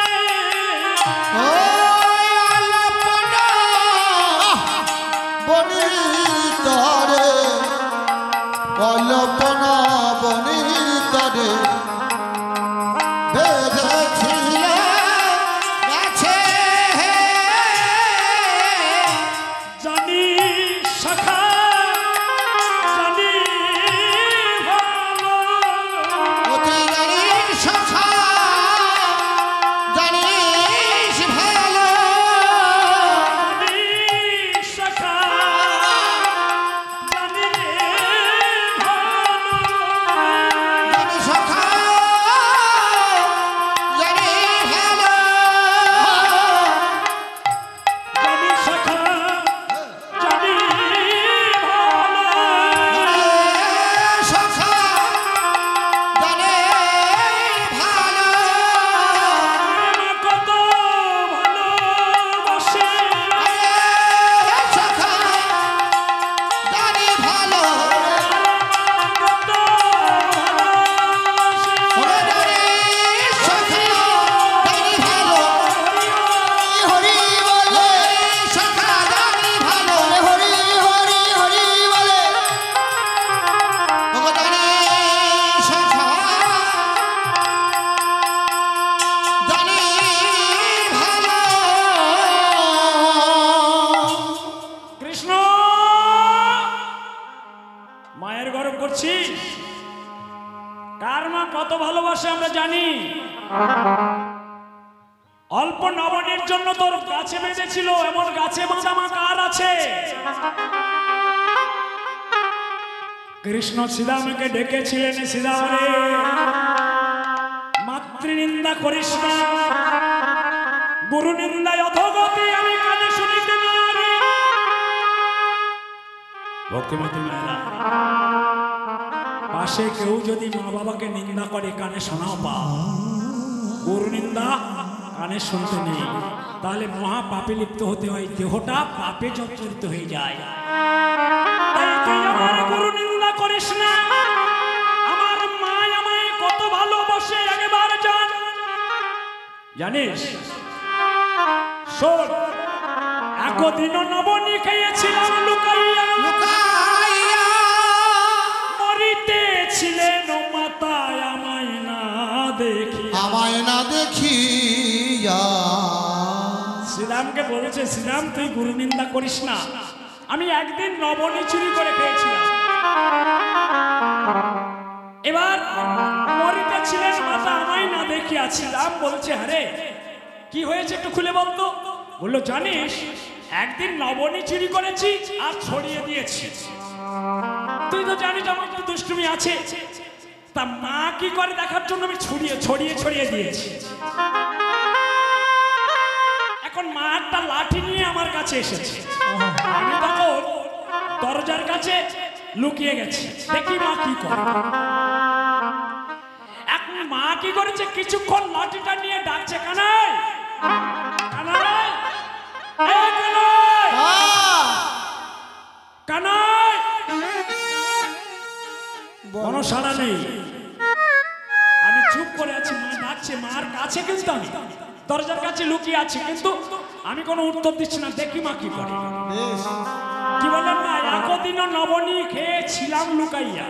ওই আলাপনা বনির তরে, কল্পনা বনির তরে বেঁধেছিল গাছে। জানি সখা জানি ভালো, অতি জানিস সখা, জানিস ভালো। জানি সখা জানি ভালো, জানিস সখা, জানিস ভালো। জানি সখা জানি ভালো। সখা জানে ভালো। কত ভালোবাসে, সখা জানে ভালো। কত ভালোবাসে। সখা জানে ভালো। হরি বলে সখা জানে ভালো। হরি হরি হরি বলে জানে সখা জানে ভালো। কৃষ্ণ, মায়ের গরম করছিস? কার মা কত ভালোবাসে আমরা জানি। অল্প নবনের জন্য তোর গাছে বেঁধেছিল, এমন গাছে বাঁধা মা কার আছে? কৃষ্ণ শ্রীরামকে ডেকেছিলেন, শ্রীরাম রে মাতৃনিন্দা করিস না, গুরু নিন্দায় অধোগতি আমি কানে শুনিতে নারি। ভক্তিমতী মায়েরা, পাশে কেউ যদি মা বাবাকে নিন্দা করে কানে শোনাও পা, গুরু নিন্দা কানে শুনতে নেই, তাহলে মহা পাপে লিপ্ত হতে হয়, দেহটা পাপে জর্জরিত হয়ে যায়। তাই তুই আমার গুরু নিন্দা করিস না। আমার মা আমায় কত ভালোবাসে একবার জান। জানিস শোন, একদিন নবনী খেয়েছিলাম লুকাইয়া, লুকাইয়া মরিতেছিলেন মাতায় আমায় না দেখি। আমায় না দেখিয়া। শ্রীরামকে বলেছে, শ্রীরাম তুই গুরু নিন্দা করিস না, আমি একদিন নবনী চুরি করে খেয়েছিলাম, এবার মরিতেছিলেন মাতা আমায় না দেখিয়া। শ্রীরাম বলছে, আরে কি হয়েছে একটু খুলে বলতো। বললো, জানিস একদিন নবনী চুরি করেছি আর ছড়িয়ে দিয়েছি। তুই তো জানিস আমার তো দুষ্টুমি আছে, তা মা কি করে দেখার জন্য আমি ছড়িয়ে ছড়িয়ে ছড়িয়ে দিয়েছি। এখন মা একটা লাঠি নিয়ে আমার কাছে এসেছে, আমি তখন দরজার কাছে লুকিয়ে গেছে, দেখি মা কি করে। এখন মা কি করেছে, কিছুক্ষণ লাঠিটা নিয়ে ডাকছে, কানাই কানাই এই কানাই কানাই, কোনো সাড়া নেই। আমি চুপ করে আছি, মা ডাকছে, মার কাছে কিন্তু আমি দরজার কাছে লুকিয়ে আছি, কিন্তু আমি কোনো উত্তর দিচ্ছি না, দেখি মা কি করে। কি বলেন না, একদিনও নবনী খেয়েছিলাম লুকাইয়া,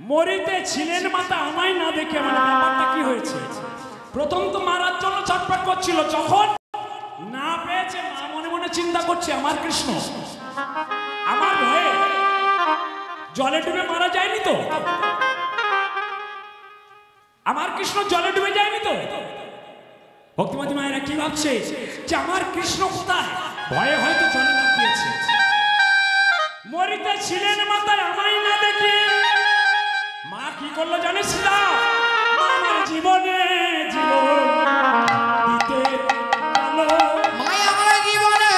মরিতে ছিলেন মাতা আমায় না দেখে। মানে ব্যাপারটা কি হয়েছে, প্রথম তো মারার জন্য ছটফট করছিল, যখন না পেয়েছে মা মনে মনে চিন্তা করছে আমার কৃষ্ণ আমার ভয়ে জলে ডুবে মারা যায়নি তো, আমার কৃষ্ণ জলে ডুবে যায়নি তো। ভক্তিমতী মায়েরা কি ভাবছে যে আমার কৃষ্ণ কোথায়, ভয়ে হয়তো জলে ডুব দিয়েছে। মরিতে ছিলেন মাতায় আমায় না দেখে মা কি করলো জানিস না, আমার জীবনে জীবন দিতে গেল, মায়া আমার জীবনে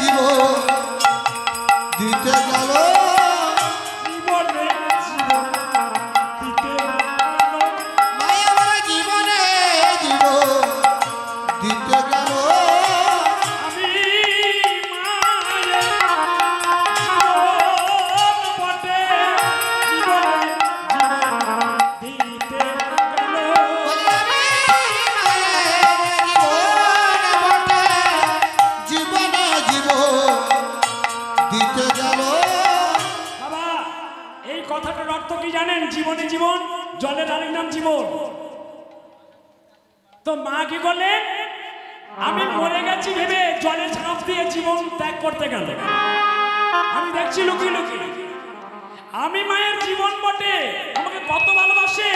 জীবন দিতে গেল, জীবনে জীবন দিতে গেল, মায়া আমার জীবনে জীবন দিতে গেল। আমি মায়ের জীবন বটে জীবনে দিতে গেল। বলি আমি মায়ের জীবন বটে জীবনে জীবন দিতে গেল। বাবা এই কথাটার অর্থ কি জানেন, জীবনে জীবন, জলের আরেক নাম জীবন। তো মা কি করলেন, আমি মরে গেছি ভেবে জলে ঝাঁপ দিয়ে জীবন ত্যাগ করতে গেল। আমি দেখছি লুকিয়ে লুকিয়ে, আমি মায়ের জীবন বটে, আমাকে কত ভালোবাসে,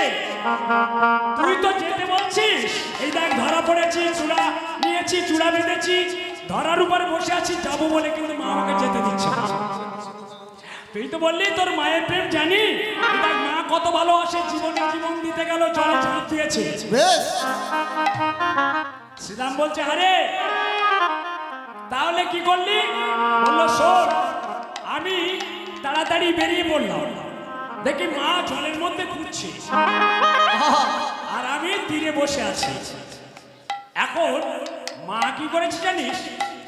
তুই তো যেতে বলছিস, এই দেখ ধরা পড়েছি, চূড়া নিয়েছি, চূড়া বেঁধেছি, ধরার উপরে বসে আছি, যাবো বলে কিন্তু মা আমাকে যেতে দিচ্ছে না। তুই তো বললি তোর মায়ের প্রেম জানি, এই দেখ মা কত ভালোবাসে, জীবনে জীবন দিতে গেল, জলে ঝাঁপ দিয়েছে। বেশ শ্রীরাম বলছে আরে তাহলে কি করলি, বললো শোন, আমি তাড়াতাড়ি বেরিয়ে পড়লাম, দেখি মা জলের মধ্যে খুঁজছে আর আমি তীরে বসে আছি। এখন মা কি করেছে জানিস,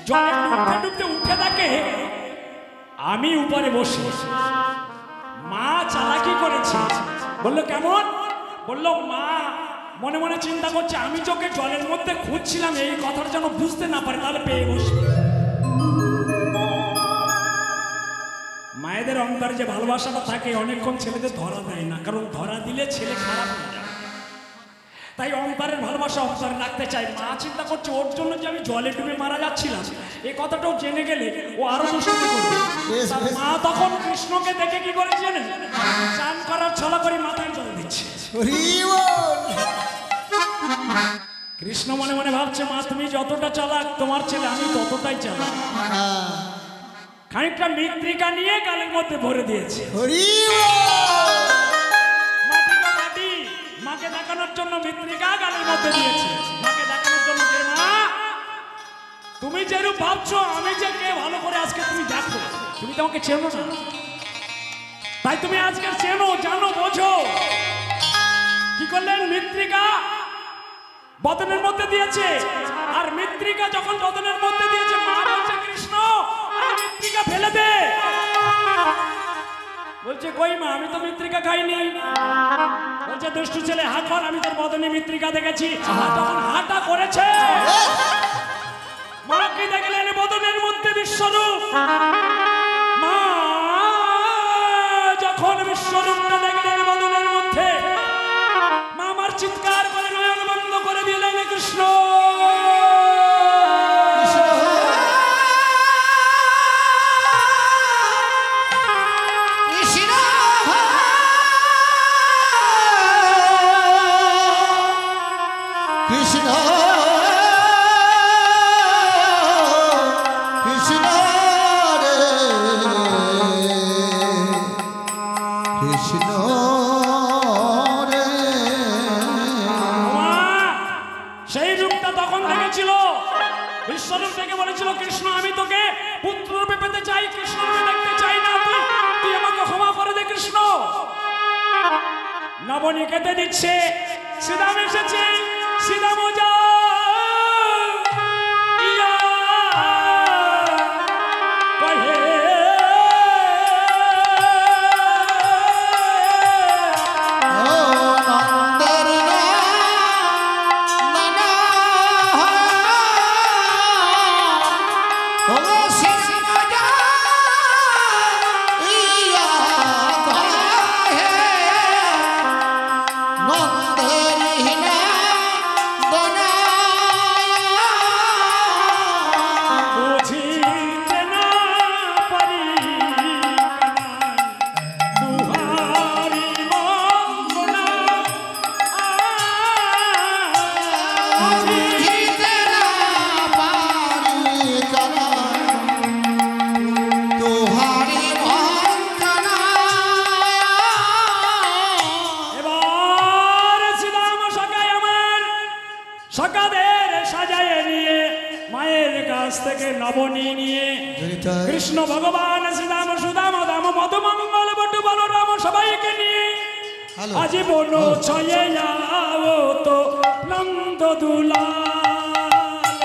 জলে ডুবতে ডুবতে উঠে দেখে আমি উপরে বসে। মা চালাকি করেছে, বললো কেমন, বললো মা মনে মনে চিন্তা করছে আমি চোখে জলের মধ্যে খুঁজছিলাম, এই কথাটা যেন বুঝতে না পারে, তাহলে পেয়ে বসবে। মায়েদের অন্তরে যে ভালোবাসাটা থাকে অনেকক্ষণ ছেলেদের ধরা দেয় না, কারণ ধরা দিলে ছেলে খারাপ হয়ে যায়, তাই অন্তরের ভালোবাসা অন্তরে রাখতে চাই। মা চিন্তা করছে ওর জন্য যে আমি জলে ডুবে মারা যাচ্ছিলাম, এই কথাটাও জেনে গেলে ও আরো দুষ্কর্ম করবে। তার মা তখন কৃষ্ণকে দেখে কি করেছে জানেন, চান করার ছলা করে মাথায় জল দিচ্ছে। কৃষ্ণ মনে মনে ভাবছে মা তুমি যতটা চালাক, তোমার ছেলে আমি ততটাই চালাক। খানিকটা মৃত্তিকা নিয়ে গালের মধ্যে ভরে দিয়েছে, মাটি মাকে দেখানোর জন্য মৃত্তিকা গালের মধ্যে দিয়েছে, মাকে দেখানোর জন্য যে মা তুমি যেরূপ ভাবছো আমি যে কে ভালো করে আজকে তুমি দেখো, তুমি তো আমাকে চেনো না, তাই তুমি আজকে চেনো জানো বোঝো। কি করলেন, মৃত্তিকা বদনের মধ্যে দিয়েছে, আর মৃত্তিকা যখন বদনের মধ্যে দিয়েছে মা বলছে কৃষ্ণ আর মৃত্তিকা ফেলে দে। বলছে কই মা আমি তো মৃত্তিকা খাইনি। বলছে দুষ্টু ছেলে হাত কর, আমি তোর বদনে মৃত্তিকা দেখেছি। যখন হাঁটা করেছে মা কি দেখলেন, বদনের মধ্যে বিশ্বরূপ। মা যখন বিশ্বরূপটা দেখলেন বদনের মধ্যে, মা আমার চিৎকার করে নয়ন বন্ধ করে দিলেন কৃষ্ণ কৃষ্ণ কৃষ্ণ রে কৃষ্ণ রে। সেই রূপটা তখন দেখেছিল, বিশ্বরূপ থেকে বলেছিল কৃষ্ণ আমি তোকে পুত্র রূপে পেতে চাই, কৃষ্ণকে দেখতে চাই না। তুই আমাকে ক্ষমা করে দে কৃষ্ণ। নবনী কেঁদে দিচ্ছে, শ্রীরাম এসেছে, শ্রীরাম যা কৃষ্ণ ভগবান শ্রীরাম সুদাম দাম মধুমঙ্গল বটু বলরাম সবাইকে নিয়ে আজি বলো ছয়ে যাও তো নন্দ দুলা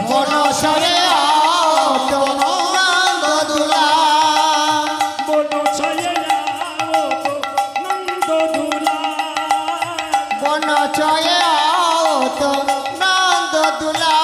বলো ছয়ে যাও তো নন্দ দুলা বলো ছয়ে যাও তো নন্দ দুলা বলো ছয়ে যাও তো নন্দ দুলা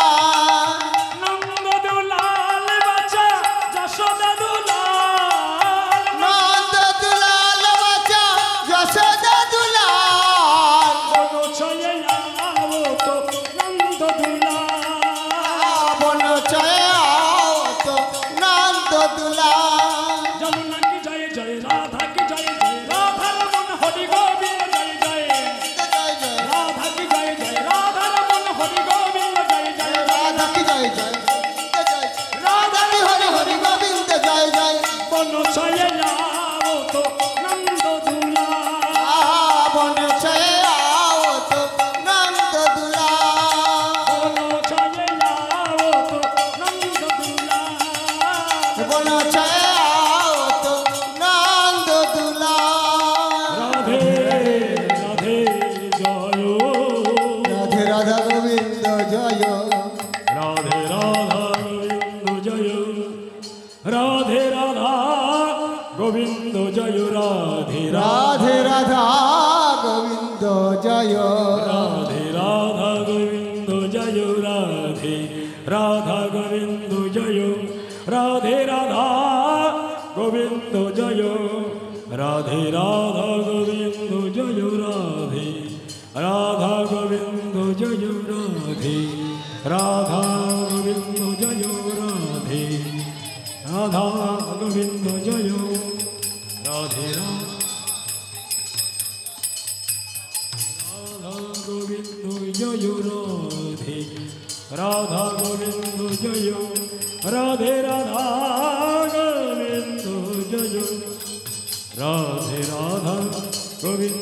Govind